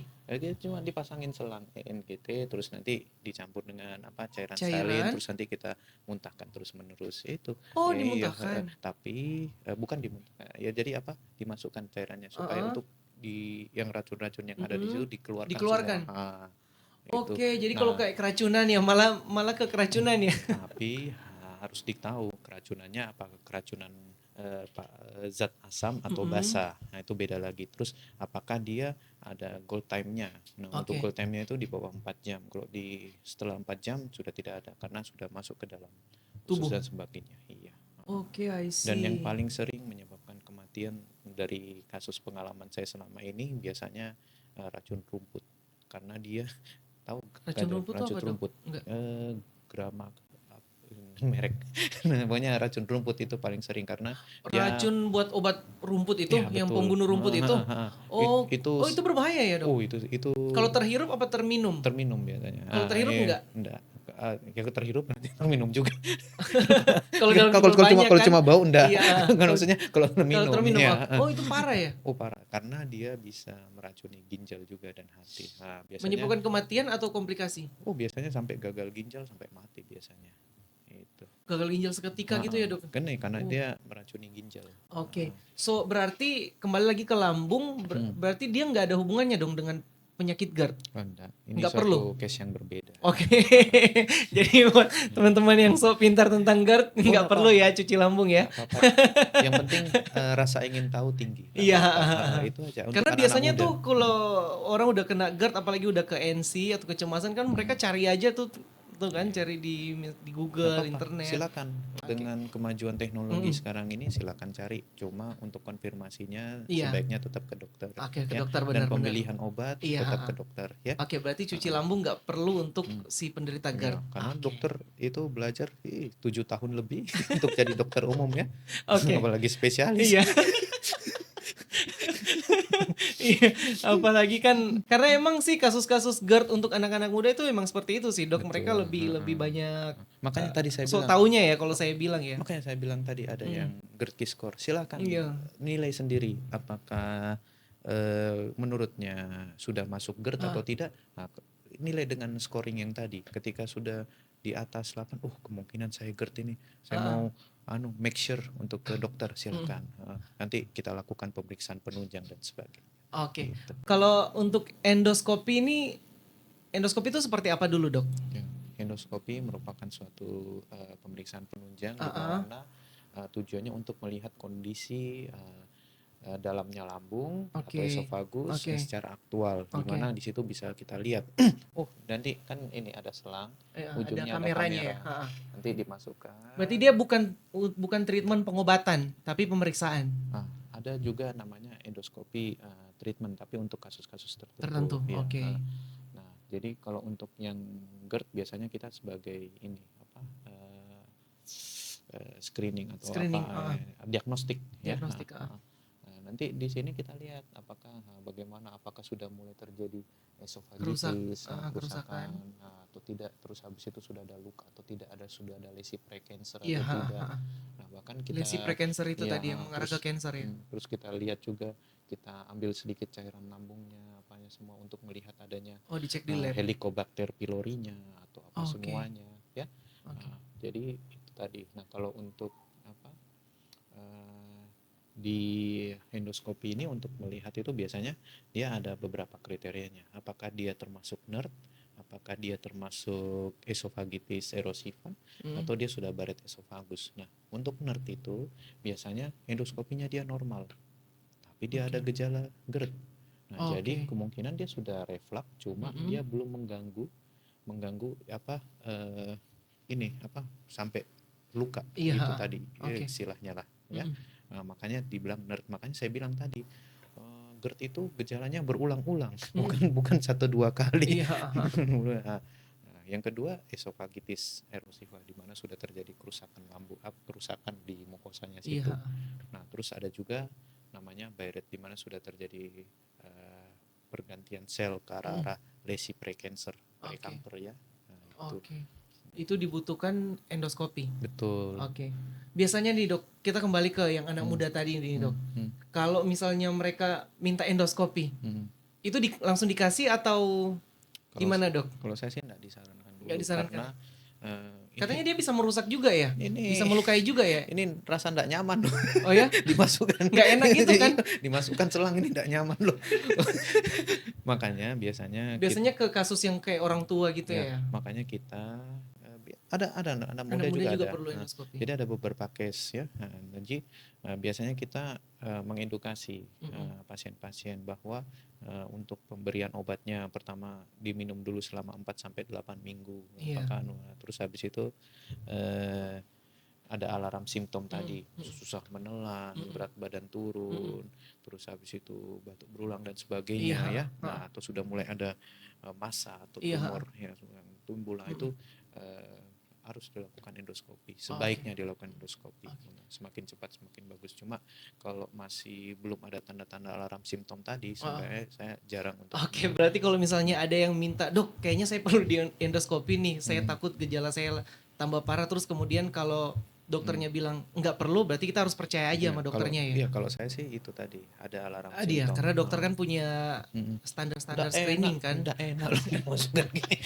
S2: Cuma dipasangin selang ENGT, terus nanti dicampur dengan cairan salin, terus nanti kita muntahkan terus menerus itu.
S1: Oh, dimuntahkan.
S2: Tapi bukan dimuntahkan. Ya jadi dimasukkan cairannya supaya untuk yang racun-racun yang ada di situ dikeluarkan. Semua.
S1: Oke, jadi kalau kayak keracunan ya malah ke keracunan ya.
S2: Tapi harus ditahu keracunannya apakah keracunan zat asam atau basa. Nah, itu beda lagi. Terus apakah dia ada goal time-nya. Nah, untuk goal time-nya itu di bawah 4 jam. Kalau setelah 4 jam sudah tidak ada karena sudah masuk ke dalam tubuh dan sebagainya. Iya.
S1: Oke, I see.
S2: Dan yang paling sering menyebabkan kematian dari kasus pengalaman saya selama ini biasanya racun rumput. Karena dia tahu
S1: racun rumput
S2: Grama merek. Nah, pokoknya racun rumput itu paling sering karena
S1: racun buat obat rumput itu yang
S2: betul.
S1: pembunuh rumput itu. Itu berbahaya ya, Dok?
S2: Itu
S1: kalau terhirup apa terminum?
S2: Terminum biasanya.
S1: Kalau terhirup enggak?
S2: Ya terhirup nanti minum juga.
S1: Kalau
S2: Nggak,
S1: dalam jumlah banyak
S2: kalau
S1: kan?
S2: cuma bau enggak.
S1: Iya,
S2: Kan
S1: kalau
S2: maksudnya kalau
S1: kalau
S2: minum
S1: terminum,
S2: ya.
S1: oh itu parah ya?
S2: Oh parah, karena dia bisa meracuni ginjal juga dan hati. Nah, biasanya
S1: Menyebabkan kematian atau komplikasi?
S2: biasanya sampai gagal ginjal sampai mati biasanya. Itu.
S1: Gagal ginjal seketika gitu ya, Dok?
S2: Kan nih karena
S1: Oh,
S2: dia meracuni ginjal.
S1: oke. So, berarti kembali lagi ke lambung, berarti dia nggak ada hubungannya dong dengan penyakit GERD?
S2: Oh, enggak. Ini
S1: Nggak perlu?
S2: suatu case yang berbeda.
S1: Oke. Jadi buat teman-teman yang so pintar tentang GERD, nggak
S2: nggak
S1: perlu
S2: apa-apa.
S1: ya cuci lambung ya.
S2: Nggak apa-apa. Yang penting rasa ingin tahu tinggi. Nggak
S1: Iya.
S2: apa-apa. Itu aja untuk
S1: Karena
S2: anak-anak
S1: biasanya
S2: muda.
S1: tuh kalau orang udah kena GERD apalagi udah ke NC atau kecemasan kan mereka cari aja tuh kan cari di
S2: Nggak
S1: Google,
S2: apa-apa.
S1: internet.
S2: Silakan.
S1: Oke.
S2: Dengan kemajuan teknologi sekarang ini silakan cari. Cuma untuk konfirmasinya
S1: Iya.
S2: sebaiknya tetap ke dokter.
S1: Oke, ke
S2: Ya.
S1: dokter
S2: Dan
S1: benar-benar.
S2: pemilihan obat
S1: Iya,
S2: tetap ke dokter ya.
S1: Oke, berarti cuci lambung nggak perlu untuk si penderita
S2: Ya,
S1: GERD.
S2: karena
S1: Oke.
S2: dokter itu belajar 7 tahun lebih untuk jadi dokter umum ya.
S1: Oke.
S2: Apalagi spesialis.
S1: Iya. Iya, apalagi kan karena emang sih kasus-kasus GERD untuk anak-anak muda itu emang seperti itu sih, Dok. Mereka
S2: Betul.
S1: lebih banyak
S2: Makanya tadi saya
S1: so
S2: bilang.
S1: taunya ya kalau saya bilang ya.
S2: Makanya saya bilang tadi ada yang GERD score. Silakan
S1: Iya.
S2: nilai sendiri apakah menurutnya sudah masuk GERD atau tidak. Nah, nilai dengan scoring yang tadi. Ketika sudah di atas 8, kemungkinan saya GERD ini. Saya mau make sure untuk ke dokter, silakan. Nanti kita lakukan pemeriksaan penunjang dan sebagainya.
S1: Oke.
S2: Gitu.
S1: Kalau untuk endoskopi itu seperti apa dulu, Dok?
S2: Ya, endoskopi merupakan suatu pemeriksaan penunjang di mana tujuannya untuk melihat kondisi dalamnya lambung atau esofagus secara aktual, di mana di situ bisa kita lihat. Nanti kan ini ada selang, ujungnya ada
S1: kameranya
S2: kamera.
S1: ya.
S2: Nanti dimasukkan.
S1: Berarti dia bukan treatment pengobatan, tapi pemeriksaan.
S2: Ada juga namanya endoskopi treatment, tapi untuk kasus-kasus
S1: Tertentu.
S2: ya.
S1: Oke.
S2: Nah, jadi kalau untuk yang GERD biasanya kita sebagai ini screening atau diagnostik ya.
S1: Diagnostik.
S2: Nanti di sini kita lihat apakah sudah mulai terjadi esofagitis, kerusakan atau tidak, terus habis itu sudah ada luka atau tidak, sudah ada lesi precancer atau tidak. Nah, bahkan kita
S1: lesi precancer itu tadi yang mengarah ke cancer ya.
S2: Terus kita lihat juga, kita ambil sedikit cairan lambungnya, apanya semua untuk melihat adanya
S1: dicek di lab.
S2: Helicobacter pylorinya atau apa semuanya ya. Jadi itu tadi. Nah, kalau untuk di endoskopi ini untuk melihat itu biasanya dia ada beberapa kriterianya. Apakah dia termasuk NERD, apakah dia termasuk esofagitis erosiva, atau dia sudah baret esofagus. Nah, untuk NERD itu biasanya endoskopinya dia normal, tapi dia ada gejala GERD. Nah, jadi kemungkinan dia sudah reflux, cuma dia belum mengganggu sampai luka itu tadi istilahnya lah ya. Nah, makanya dibilang NERD. Makanya saya bilang tadi GERD itu gejalanya berulang-ulang, bukan 1-2 kali. Nah, yang kedua esofagitis erosiva, di mana sudah terjadi kerusakan lambung, kerusakan di mukosanya situ. Nah, terus ada juga namanya Barrett, di mana sudah terjadi pergantian sel ke arah lesi precancer, kanker ya. Nah,
S1: itu dibutuhkan endoskopi.
S2: Betul.
S1: Biasanya nih, Dok, kita kembali ke yang anak muda tadi nih, Dok. Kalau misalnya mereka minta endoskopi, itu langsung dikasih atau gimana, Dok?
S2: Kalau saya sih nggak disarankan dulu.
S1: Nggak disarankan.
S2: Karena
S1: katanya dia bisa merusak juga ya? Bisa melukai juga ya?
S2: Ini rasa nggak nyaman loh.
S1: Oh ya?
S2: Dimasukkan.
S1: Nggak enak gitu kan?
S2: Dimasukkan selang ini nggak nyaman loh. Makanya biasanya
S1: ke kasus yang kayak orang tua gitu ya?
S2: Makanya kita ada anak muda juga
S1: perlu endoskopi.
S2: Jadi ada beberapa case ya. Jadi biasanya kita mengedukasi pasien-pasien bahwa untuk pemberian obatnya pertama diminum dulu selama 4-8 minggu. Terus habis itu ada alarm simptom tadi, susah menelan, berat badan turun, terus habis itu batuk berulang dan sebagainya ya. Nah, atau sudah mulai ada massa atau tumor yang tumbuh lah, itu harus dilakukan endoskopi.
S1: Oke.
S2: Sebaiknya dilakukan endoskopi.
S1: Oke.
S2: Semakin cepat semakin bagus. Cuma kalau masih belum ada tanda-tanda alarm simptom tadi,
S1: Oh.
S2: sebenarnya saya jarang untuk
S1: Oke, berarti kalau misalnya ada yang minta, "Dok, kayaknya saya perlu di endoskopi nih. Saya
S2: Hmm.
S1: takut gejala saya tambah parah." Terus kemudian kalau dokternya bilang nggak perlu, berarti kita harus percaya aja
S2: Iya,
S1: sama
S2: kalau
S1: dokternya ya.
S2: iya kalau saya sih itu tadi ada alarm
S1: Iya,
S2: simptom.
S1: karena dokter kan punya
S2: Mm-mm.
S1: standar-standar
S2: Udah
S1: screening
S2: enak,
S1: kan.
S2: udah enak loh maksudnya gini.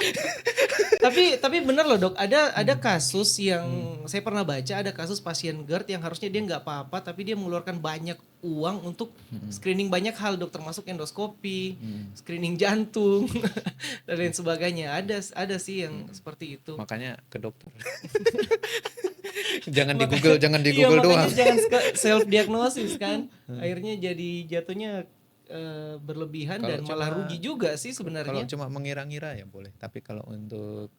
S1: Tapi bener loh dok, ada kasus yang saya pernah baca, ada kasus pasien GERD yang harusnya dia nggak apa-apa, tapi dia mengeluarkan banyak uang untuk screening banyak hal dok, termasuk endoskopi, screening jantung dan lain sebagainya. Ada sih yang seperti itu.
S2: Makanya ke dokter. Jangan di Google, jangan di
S1: Iya,
S2: Google
S1: makanya
S2: doang.
S1: jangan self diagnosis kan. Akhirnya jadi jatuhnya berlebihan
S2: Kalau
S1: dan malah
S2: cuma-
S1: rugi juga sih
S2: Kalau
S1: sebenarnya.
S2: cuma mengira-ngira ya boleh, tapi kalau untuk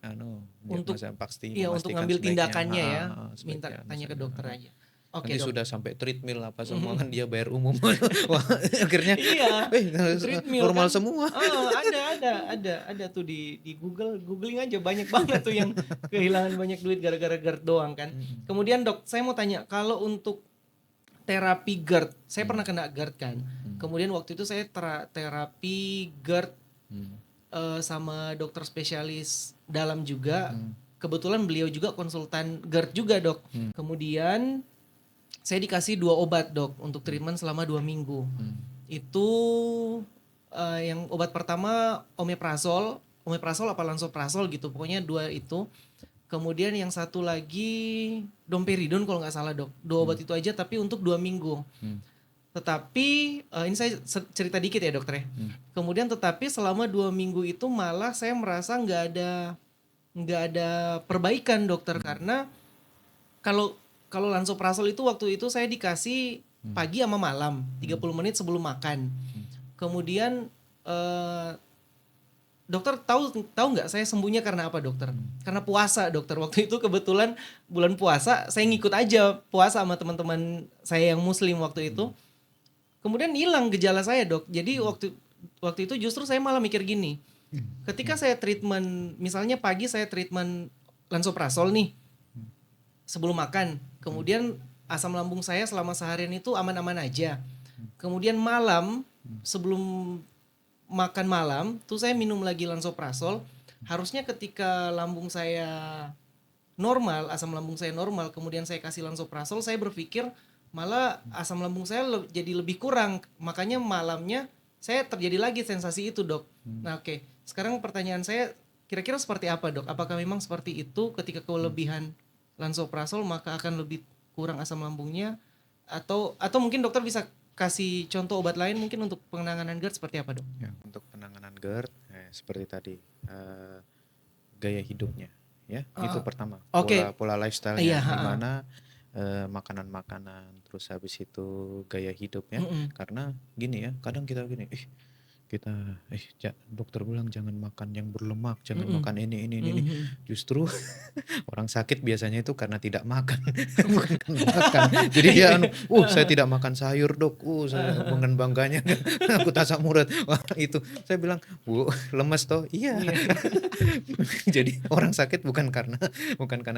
S1: Untuk
S2: diagnosa pasti
S1: Iya, untuk
S2: memastikan
S1: ngambil
S2: sebaiknya,
S1: tindakannya ya,
S2: sebaiknya
S1: minta tanya ke
S2: misalnya,
S1: dokter aja. Oke
S2: nanti
S1: dok.
S2: sudah sampai treadmill apa semua kan dia bayar umum. Wah, akhirnya
S1: Iya, treadmill
S2: normal
S1: kan.
S2: semua.
S1: Ada tuh di googling aja banyak banget tuh yang kehilangan banyak duit gara-gara GERD doang kan. Kemudian dok, saya mau tanya, kalau untuk terapi GERD, saya pernah kena GERD kan. Kemudian waktu itu saya terapi GERD sama dokter spesialis dalam juga. Kebetulan beliau juga konsultan GERD juga dok. Kemudian saya dikasih 2 obat dok untuk treatment selama 2 minggu. Itu yang obat pertama omeprazol apa lansoprazol gitu, pokoknya 2 itu. Kemudian yang satu lagi domperidon kalau nggak salah dok. 2 obat itu aja tapi untuk 2 minggu. Tetapi ini saya cerita dikit ya dokter ya. Kemudian tetapi selama 2 minggu itu malah saya merasa nggak ada perbaikan dokter, karena kalau lansoprazol itu waktu itu saya dikasih pagi sama malam 30 menit sebelum makan. Kemudian dokter tahu nggak saya sembuhnya karena apa dokter? Karena puasa dokter. Waktu itu kebetulan bulan puasa, saya ngikut aja puasa sama teman-teman saya yang muslim waktu itu. Kemudian hilang gejala saya dok. Jadi waktu itu justru saya malah mikir gini. Ketika saya treatment, misalnya pagi saya treatment lansoprazol nih sebelum makan, kemudian asam lambung saya selama seharian itu aman-aman aja. Kemudian malam sebelum makan malam tuh saya minum lagi lansoprazol. Harusnya ketika lambung saya normal, asam lambung saya normal, kemudian saya kasih lansoprazol, saya berpikir malah asam lambung saya jadi lebih kurang. Makanya malamnya saya terjadi lagi sensasi itu dok. Nah oke. Sekarang pertanyaan saya, kira-kira seperti apa dok? Apakah memang seperti itu ketika kelebihan lansoprazol maka akan lebih kurang asam lambungnya? Atau mungkin dokter bisa kasih contoh obat lain mungkin untuk penanganan GERD seperti apa dok?
S2: Ya, untuk penanganan GERD seperti tadi gaya hidupnya ya, itu pertama.
S1: Oke.
S2: Pola lifestyle-nya
S1: Iya,
S2: gimana, makanan-makanan, terus habis itu gaya hidup ya. Karena gini ya, kadang kita gini, dokter bilang jangan makan yang berlemak, jangan makan ini. Justru orang sakit biasanya itu karena tidak makan, bukan karena makan. Jadi dia saya tidak makan sayur dok, saya dengan bangganya aku tasak murad. Wah itu saya bilang, Bu lemes toh, iya. Jadi orang sakit bukan karena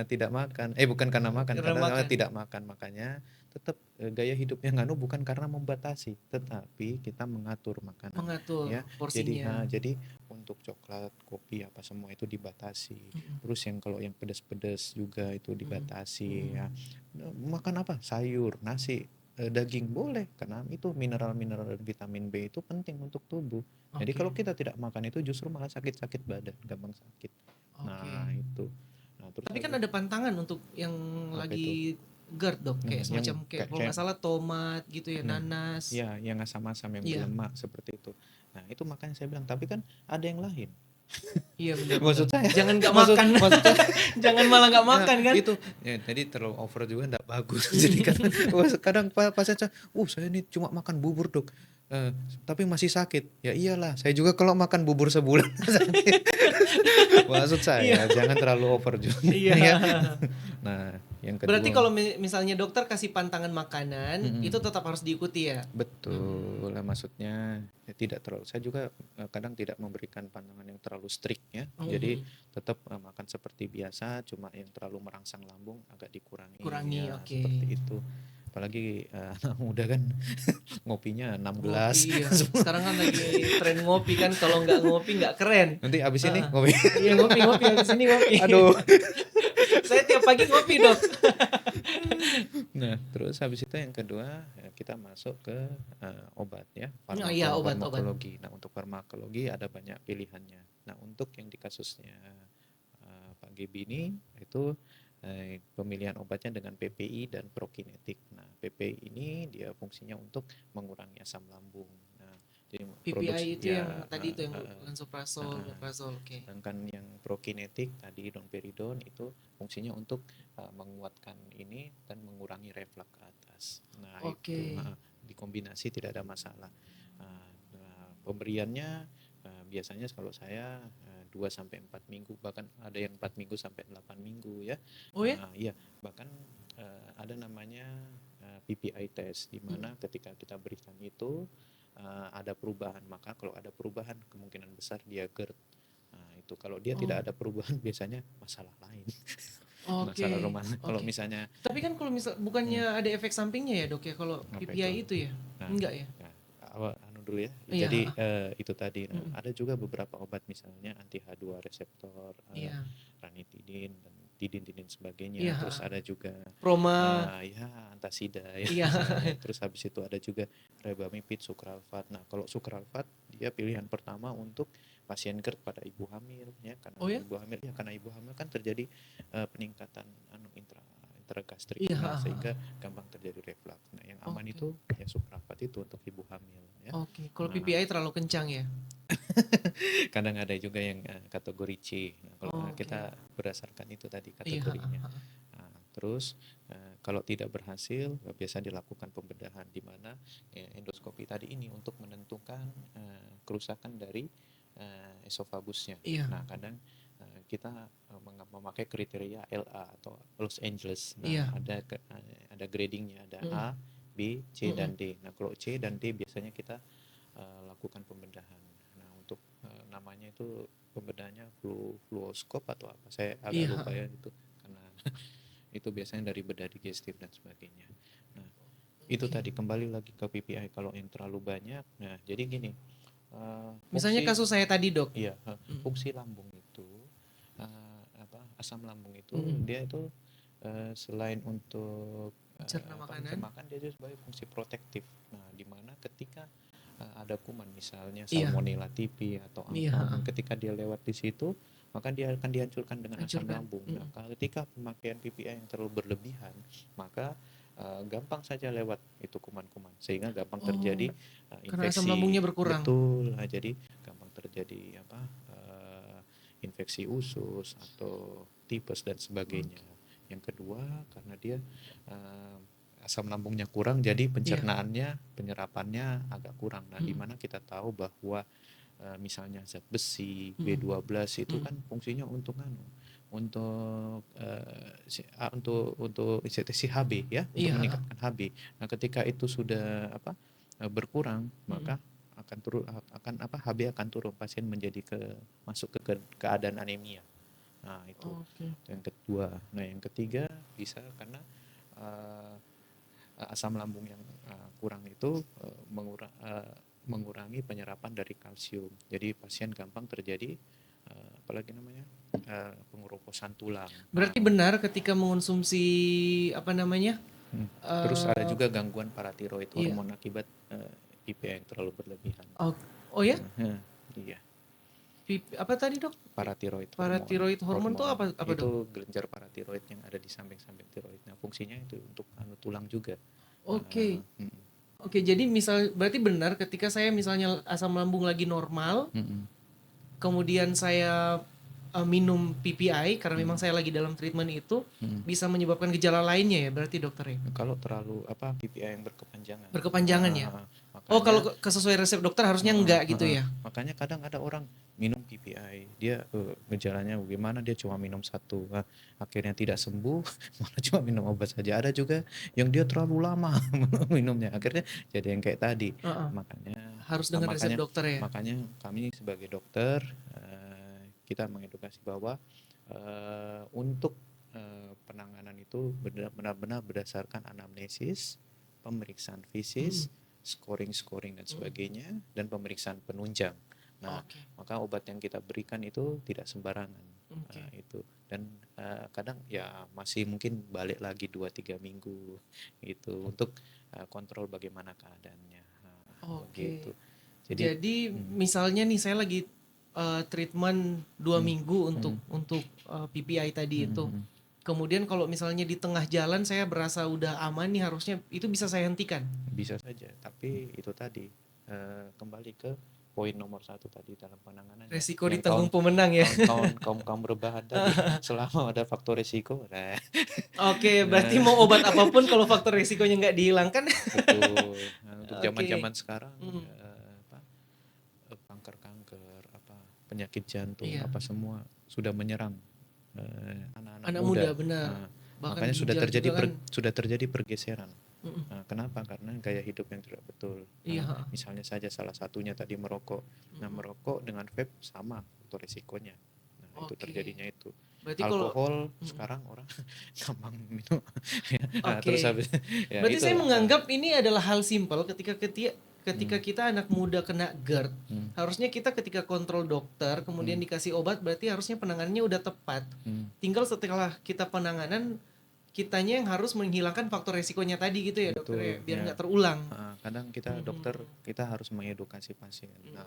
S2: tidak makan, bukan karena makan, karena tidak makan. Makanya tetap gaya hidupnya bukan karena membatasi, tetapi kita mengatur makanan.
S1: Mengatur
S2: ya.
S1: porsinya.
S2: Jadi untuk coklat, kopi apa semua itu dibatasi. Terus kalau yang pedas-pedas juga itu dibatasi ya. Makan apa? Sayur, nasi, daging boleh karena itu mineral-mineral dan vitamin B itu penting untuk tubuh. Jadi kalau kita tidak makan itu justru malah sakit-sakit badan, gampang sakit. Nah, itu. Nah, terus
S1: tapi kan ada pantangan untuk yang lagi GERD dok, kayak semacam kayak kalau nggak salah tomat gitu ya, nanas.
S2: Ya, yang asam-asam yang berlemak seperti itu. Nah, itu makanya saya bilang, tapi kan ada yang lain.
S1: Iya benar.
S2: Maksud saya
S1: jangan nggak makan. Jangan malah nggak makan kan?
S2: Itu ya, jadi terlalu over juga nggak bagus. Jadi kadang pasien saya ini cuma makan bubur dok. Tapi masih sakit. Ya iyalah, saya juga kalau makan bubur sebulan sakit. Maksud
S1: Iya.
S2: saya jangan terlalu over juga
S1: Iya.
S2: ya. Nah, yang
S1: Berarti
S2: kedua
S1: kalau misalnya dokter kasih pantangan makanan, itu
S2: mhm,
S1: tetap harus diikuti ya?
S2: betul. Lah maksudnya ya tidak terlalu saya juga, kadang tidak memberikan pandangan yang terlalu strict ya. Jadi
S1: Mhm.
S2: tetap, makan seperti biasa, cuma yang terlalu merangsang lambung agak dikurangi,
S1: Kurangi,
S2: ya
S1: oke.
S2: seperti itu. Apalagi, anak muda kan ngopinya 6
S1: Ngopi,
S2: gelas
S1: iya.
S2: semua.
S1: Sekarang kan lagi tren ngopi kan, kalau nggak ngopi nggak keren.
S2: Nanti habis ini
S1: Heeh.
S2: ngopi.
S1: Iya, ngopi, habis ini ngopi.
S2: Aduh.
S1: Saya tiap pagi ngopi, Dok.
S2: Nah, terus habis itu yang kedua, kita masuk ke, obat ya,
S1: Oh iya, obat-obat.
S2: farmakologi. Nah, untuk farmakologi ada banyak pilihannya. Nah, untuk yang di kasusnya, Pak Gebi ini, itu, pemilihan obatnya dengan PPI dan prokinetik. Nah, PPI ini dia fungsinya untuk mengurangi asam lambung. Nah, jadi
S1: PPI
S2: produksi
S1: itu
S2: ya,
S1: yang tadi itu yang lansoprazol, omeprazol, oke.
S2: sedangkan yang prokinetik tadi domperidon itu fungsinya untuk menguatkan ini dan mengurangi reflux ke atas. Nah,
S1: Oke.
S2: itu dikombinasi tidak ada masalah. Pemberiannya biasanya kalau saya 2 sampai 4 minggu, bahkan ada yang 4 minggu sampai 8 minggu ya.
S1: Oh ya?
S2: Iya, bahkan ada namanya PPI test di mana ketika kita berikan itu ada perubahan, maka kalau ada perubahan kemungkinan besar dia GERD. Nah, itu kalau dia
S1: Oh,
S2: tidak ada perubahan biasanya masalah lain.
S1: oke,
S2: Masalah rumah. Kalau
S1: oke.
S2: misalnya
S1: Tapi kan kalau misal bukannya ada efek sampingnya ya, Dok ya, kalau
S2: apa itu?
S1: PPI itu ya?
S2: Nah,
S1: Enggak ya?
S2: nah, awal dulu ya.
S1: Iya,
S2: Jadi
S1: heeh.
S2: itu tadi. Nah,
S1: Mhm.
S2: ada juga beberapa obat misalnya anti H2 reseptor,
S1: Iya.
S2: ranitidin dan tidin sebagainya.
S1: Iya,
S2: Terus
S1: heeh.
S2: ada juga
S1: Proma.
S2: ya antasida ya
S1: Iya.
S2: misalnya. Terus habis itu ada juga rebamipid, sukralfat. Nah, kalau sukralfat dia pilihan pertama untuk pasien GERD pada ibu hamil ya,
S1: Oh ya?
S2: karena ibu hamil kan terjadi peningkatan intragastrik.
S1: Iya,
S2: Nah,
S1: heeh,
S2: sehingga
S1: heeh.
S2: gampang terjadi reflux. Nah, yang aman
S1: Oke.
S2: itu ya sukralfat itu untuk ibu hamil ya.
S1: Oke. Kalau
S2: Nah,
S1: PPI terlalu kencang ya?
S2: kadang ada juga yang kategori C. Nah, kalau
S1: Oke.
S2: kita berdasarkan itu tadi
S1: Iya, heeh,
S2: kategorinya.
S1: heeh.
S2: Nah, terus kalau tidak berhasil biasa dilakukan pembedahan di mana endoskopi tadi ini untuk menentukan kerusakan dari esofagusnya.
S1: Iya.
S2: Nah, kadang kita memakai kriteria LA atau Los Angeles.
S1: Iya.
S2: Nah, ada gradingnya, ada A,
S1: Mhm.
S2: B, C
S1: Mhm.
S2: dan D. Nah, kalau C dan D biasanya kita lakukan pembedahan. Nah, untuk namanya itu pembedahannya fluoskop atau apa? Saya agak
S1: Iya,
S2: lupa
S1: heeh.
S2: ya itu karena itu biasanya dari bedah digestif dan sebagainya. Nah, itu
S1: Oke.
S2: tadi kembali lagi ke PPI kalau yang terlalu banyak. Nah, jadi gini,
S1: Misalnya
S2: fungsi
S1: kasus saya tadi, Dok.
S2: iya,
S1: Mhm.
S2: fungsi lambung itu asam lambung itu
S1: Mhm.
S2: dia itu selain untuk
S1: Mencerna makanan.
S2: makan dia juga sebagai fungsi protektif. Nah, di mana ketika ada kuman misalnya
S1: Iya.
S2: Salmonella typhi atau
S1: Iya,
S2: apa,
S1: heeh.
S2: ketika dia lewat di situ maka dia akan dihancurkan dengan asam
S1: Hancurkan.
S2: lambung. Nah,
S1: Mhm.
S2: ketika pemakaian PPI yang terlalu berlebihan, maka gampang saja lewat itu kuman-kuman sehingga gampang
S1: Oh,
S2: terjadi
S1: karena asam
S2: infeksi.
S1: lambungnya berkurang.
S2: Betul. Nah, jadi gampang terjadi infeksi usus atau tipes dan sebagainya.
S1: Oke.
S2: Yang kedua karena dia uh, asam lambungnya kurang jadi
S1: Iya.
S2: penyerapannya agak kurang. Nah, di
S1: Mhm.
S2: mana kita tahu bahwa misalnya zat besi,
S1: Mhm.
S2: B12 itu
S1: Mhm.
S2: kan fungsinya untuk untuk si HB ya, untuk
S1: Iya, heeh.
S2: meningkatkan HB. Nah, ketika itu sudah berkurang,
S1: Mhm.
S2: maka HB akan turun, pasien masuk ke keadaan anemia. Nah, itu
S1: Oke.
S2: yang kedua. Nah, yang ketiga bisa karena uh, asam lambung yang kurang itu mengurangi penyerapan dari kalsium. Jadi pasien gampang terjadi apalagi namanya pengeroposan tulang.
S1: Berarti benar ketika mengonsumsi apa namanya?
S2: Terus ada
S1: Eh
S2: juga gangguan paratiroid
S1: iya.
S2: hormon akibat IPA yang terlalu berlebihan.
S1: Oh, oh ya?
S2: Iya,
S1: Apa tadi, Dok?
S2: paratiroid hormon.
S1: Paratiroid hormon tuh apa, Dok?
S2: Itu kelenjar paratiroid yang ada di samping-samping tiroid. Nah, fungsinya itu untuk tulang juga.
S1: Oke.
S2: Uh, mm,
S1: Oke, jadi berarti benar ketika saya misalnya asam lambung lagi normal,
S2: mm, mm,
S1: kemudian saya minum PPI karena memang saya lagi dalam treatment itu bisa menyebabkan gejala lainnya ya berarti dokter ya?
S2: Kalau terlalu PPI yang berkepanjangan.
S1: Berkepanjangan ya? Oh
S2: Makanya
S1: kalau sesuai resep dokter harusnya enggak gitu ya?
S2: makanya kadang ada orang minum PPI, dia gejalanya gimana, dia cuma minum satu, akhirnya tidak sembuh, malah cuma minum obat saja. Ada juga yang dia terlalu lama minumnya, akhirnya jadi yang kayak tadi.
S1: Heeh.
S2: Makanya
S1: Harus dengan resep dokter ya?
S2: makanya kami sebagai dokter kita mengedukasi bahwa untuk penanganan itu benar-benar berdasarkan anamnesis, pemeriksaan fisis, scoring dan sebagainya, dan pemeriksaan penunjang. Nah,
S1: Oke.
S2: maka obat yang kita berikan itu tidak sembarangan.
S1: Oke.
S2: Itu dan kadang ya masih mungkin balik lagi 2-3 minggu gitu untuk kontrol bagaimana keadaannya.
S1: Oke.
S2: Begitu.
S1: Jadi misalnya nih saya lagi treatment 2 minggu untuk PPI tadi itu. Kemudian kalau misalnya di tengah jalan saya berasa udah aman nih harusnya itu bisa saya hentikan.
S2: Bisa saja, tapi itu tadi kembali ke poin nomor 1 tadi dalam penanganan
S1: Resiko
S2: yang
S1: ditanggung pemenang ya.
S2: kaum rebahan tadi, selama ada faktor resiko,
S1: Oke, berarti mau obat apapun kalau faktor resikonya nggak dihilangkan.
S2: betul. Untuk
S1: Oke.
S2: zaman-zaman sekarang
S1: Mm.
S2: kanker-kanker, penyakit jantung,
S1: Iya.
S2: semua sudah menyerang anak-anak
S1: Anak
S2: muda.
S1: muda benar. Bahkan
S2: Makanya sudah
S1: ginjal
S2: terjadi
S1: juga kan.
S2: sudah terjadi pergeseran.
S1: Mm-mm.
S2: Kenapa? Karena gaya hidup yang tidak betul.
S1: Iya.
S2: Misalnya saja salah satunya tadi merokok. Nah, merokok dengan vape sama untuk resikonya. Nah, itu
S1: Oke.
S2: terjadinya itu.
S1: Berarti kalau
S2: Alkohol sekarang orang gampang minum.
S1: Oke.
S2: Terus habis ya
S1: Berarti saya
S2: itulah.
S1: menganggap ini adalah hal simpel ketika kita anak muda kena GERD, harusnya kita ketika kontrol dokter kemudian dikasih obat berarti harusnya penanganannya udah tepat. Tinggal setelah kita penanganan kitanya yang harus menghilangkan faktor resikonya tadi gitu ya dokter ya, biar nggak terulang.
S2: Kadang kita dokter kita harus mengedukasi pasien. Nah,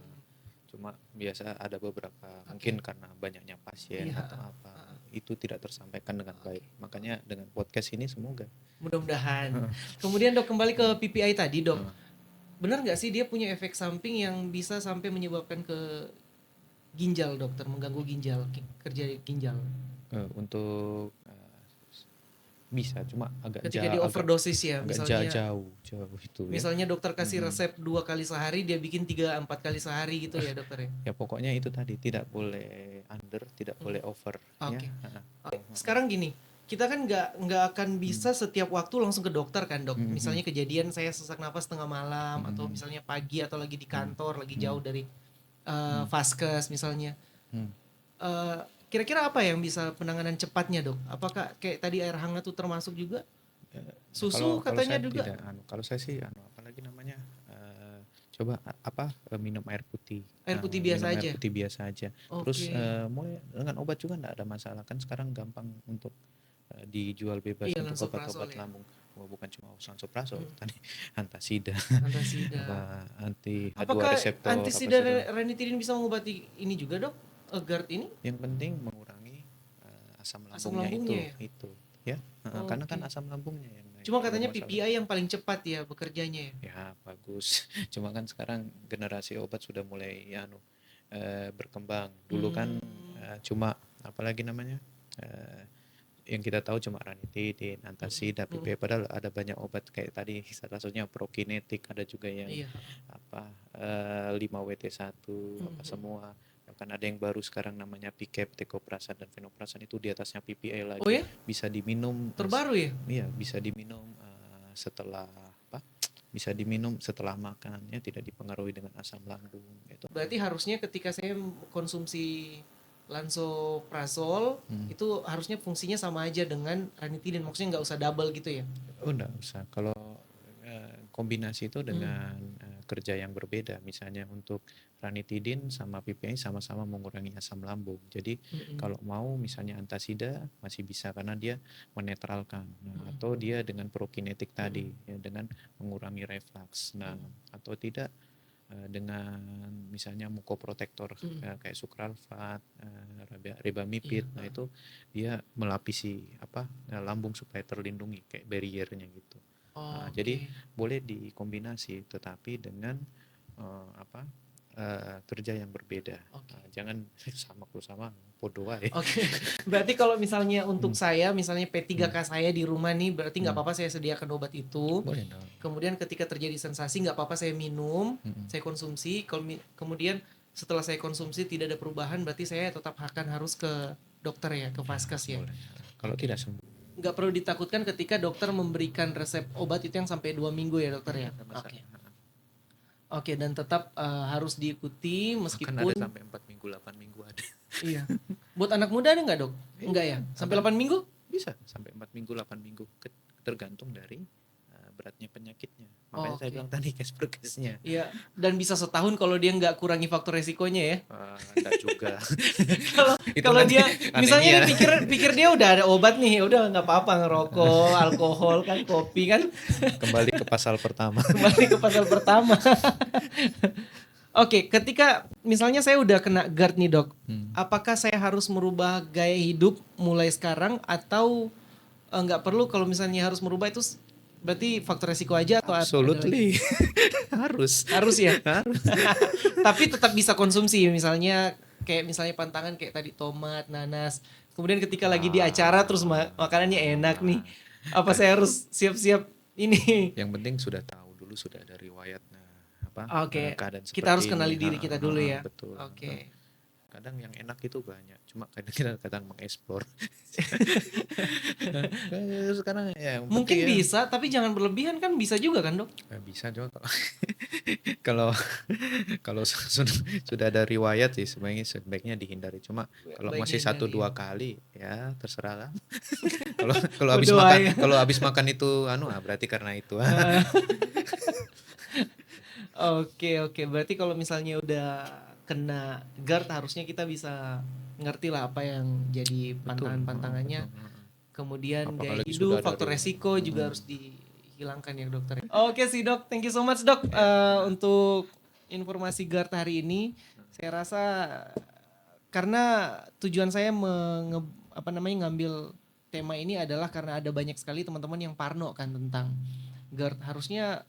S2: cuma biasa ada beberapa mungkin karena banyaknya pasien
S1: Iya.
S2: atau apa itu tidak tersampaikan dengan baik. Makanya dengan podcast ini semoga.
S1: Mudah-mudahan. Kemudian dok kembali ke PPI tadi dok, benar nggak sih dia punya efek samping yang bisa sampai menyebabkan ke ginjal dokter, mengganggu ginjal, kerja ginjal?
S2: Untuk bisa, cuma agak
S1: Ketika di overdosis ya,
S2: agak
S1: misalnya
S2: jauh itu ya.
S1: misalnya dokter kasih resep 2 kali sehari, dia bikin 3-4 kali sehari gitu ya dokter ya?
S2: Ya pokoknya itu tadi, tidak boleh under, tidak boleh over.
S1: Oke.
S2: Ya.
S1: Oke, sekarang gini, kita kan nggak akan bisa setiap waktu langsung ke dokter kan dok. Misalnya kejadian saya sesak napas tengah malam atau misalnya pagi atau lagi di kantor, lagi jauh dari vaskes misalnya. Eh, Kira-kira apa yang bisa penanganan cepatnya dok? Apakah kayak tadi air hangat tuh termasuk juga? Susu
S2: Kalau
S1: katanya
S2: saya
S1: juga.
S2: tidak, kalau saya sih apalagi namanya coba minum air putih.
S1: Air putih
S2: Minum
S1: biasa aja.
S2: air putih biasa aja. Terus
S1: Oke.
S2: mulai dengan obat juga enggak ada masalah, kan sekarang gampang untuk dijual bebas
S1: Iya,
S2: untuk
S1: lansoprazol
S2: obat-obat
S1: ya.
S2: lambung. Bukan cuma lansoprazol, tadi antasida,
S1: Antasida.
S2: anti H2
S1: Apakah
S2: reseptor,
S1: antasida
S2: segala.
S1: ranitidin bisa mengobati ini juga dok? GERD ini?
S2: Yang penting mengurangi asam
S1: Asam
S2: lambungnya
S1: lambungnya ya?
S2: itu ya. Karena kan
S1: Oke.
S2: asam lambungnya yang naik.
S1: Cuma
S2: Kalau
S1: katanya
S2: masalah
S1: PPI yang paling cepat ya bekerjanya ya.
S2: ya bagus. Cuma kan sekarang generasi obat sudah mulai berkembang. Dulu kan cuma apalagi namanya yang kita tahu cuma ranitidin, antasida, PPI, padahal ada banyak obat kayak tadi salah satunya prokinetik, ada juga yang
S1: Iya.
S2: 5WT1 semua. Bahkan ada yang baru sekarang namanya PCAP, tekoprasan dan fenoprasan, itu di atasnya PPI lagi.
S1: Oh ya?
S2: Bisa diminum
S1: Terbaru ya?
S2: Iya, bisa diminum setelah bisa diminum setelah makan, ya tidak dipengaruhi dengan asam lambung gitu.
S1: Berarti harusnya ketika saya konsumsi lansoprazol itu harusnya fungsinya sama aja dengan ranitidin, maksudnya nggak usah double gitu ya?
S2: Oh, enggak usah. Kalau kombinasi itu dengan kerja yang berbeda, misalnya untuk ranitidin sama PPI sama-sama mengurangi asam lambung. Jadi kalau mau misalnya antasida masih bisa karena dia menetralkan. Atau dia dengan prokinetik tadi ya, dengan mengurangi reflux. Nah, atau tidak dengan misalnya mukoprotektor kayak sukralfat, ribamipid. Nah, itu dia melapisi lambung supaya terlindungi kayak barriernya gitu. Jadi boleh dikombinasi, tetapi dengan kerja yang berbeda.
S1: Oke.
S2: Jangan sama podo wae.
S1: Oke. Berarti kalau misalnya untuk
S2: Hmm.
S1: saya, misalnya P3K saya di rumah nih, berarti nggak
S2: Hmm.
S1: apa-apa saya sediakan obat itu.
S2: Boleh dong.
S1: Kemudian ketika terjadi sensasi nggak apa-apa saya minum, saya konsumsi. Kemudian setelah saya konsumsi tidak ada perubahan, berarti saya tetap akan harus ke dokter ya, ke vaskes ya.
S2: Boleh. Kalau tidak sembuh,
S1: Nggak perlu ditakutkan ketika dokter memberikan resep obat itu yang sampai 2 minggu ya dokter ya.
S2: ada masalah.
S1: Oke. Oke, dan tetap harus diikuti
S2: Bahkan
S1: meskipun
S2: ada sampai 4 minggu, 8 minggu ada.
S1: iya. Buat anak muda ada nggak dok? Enggak ya? Sampai 8 minggu?
S2: Bisa sampai 4 minggu, 8 minggu, tergantung dari beratnya penyakitnya. Makanya saya
S1: Oke.
S2: bilang tadi case per case-nya.
S1: Iya. Dan bisa setahun kalau dia nggak kurangi faktor resikonya ya.
S2: Enggak juga.
S1: Kalau
S2: Itu
S1: kalau
S2: nanti
S1: dia misalnya
S2: anemia.
S1: dia pikir dia udah ada obat nih, udah nggak apa-apa ngerokok, alkohol kan, kopi kan,
S2: Kembali ke pasal pertama.
S1: kembali ke pasal pertama. Oke, ketika misalnya saya udah kena GERD nih dok, apakah saya harus merubah gaya hidup mulai sekarang atau nggak perlu? Kalau misalnya harus merubah itu berarti faktor resiko aja atau ada lagi?
S2: Absolutely. Harus.
S1: Harus ya.
S2: Harus.
S1: Tapi tetap bisa konsumsi misalnya kayak misalnya pantangan kayak tadi tomat, nanas. Kemudian ketika lagi di acara terus makanannya enak nih. Apa saya harus siap-siap ini?
S2: Yang penting sudah tahu dulu, sudah ada riwayat
S1: Oke.
S2: keadaan
S1: Kita harus
S2: seperti
S1: kenali
S2: ini.
S1: diri kita dulu ya.
S2: Betul.
S1: Oke.
S2: Kadang yang enak itu banyak, cuma kadang mengeksplor. Sekarang ya yang
S1: Mungkin
S2: penting ya,
S1: bisa, tapi jangan berlebihan kan bisa juga kan dok?
S2: bisa juga kalau kalau sudah ada riwayat sih sebaiknya dihindari. Cuma kalau
S1: Baiknya
S2: masih
S1: hindari
S2: 1-2
S1: ya.
S2: kali ya terserah lah. Kalau kalau
S1: Berdoa ya.
S2: habis makan itu berarti karena itu.
S1: Oke, berarti kalau misalnya udah kena GERD harusnya kita bisa ngerti lah apa yang jadi pantangan-pantangannya.
S2: Betul.
S1: Kemudian gaya
S2: Apalagi
S1: hidup,
S2: sudah ada
S1: faktor resiko juga
S2: Hmm.
S1: harus dihilangkan ya dokter. Oke sih dok, thank you so much dok untuk informasi GERD hari ini. Saya rasa karena tujuan saya ngambil tema ini adalah karena ada banyak sekali teman-teman yang parno kan tentang GERD. Harusnya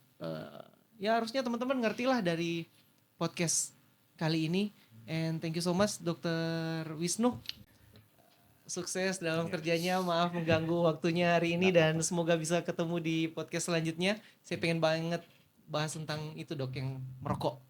S1: teman-teman ngerti lah dari podcast kali ini. And thank you so much Dr. Wisnu. Sukses dalam kerjanya. Maaf mengganggu waktunya hari ini dan semoga bisa ketemu di podcast selanjutnya. Saya pengen banget bahas tentang itu dok, yang merokok.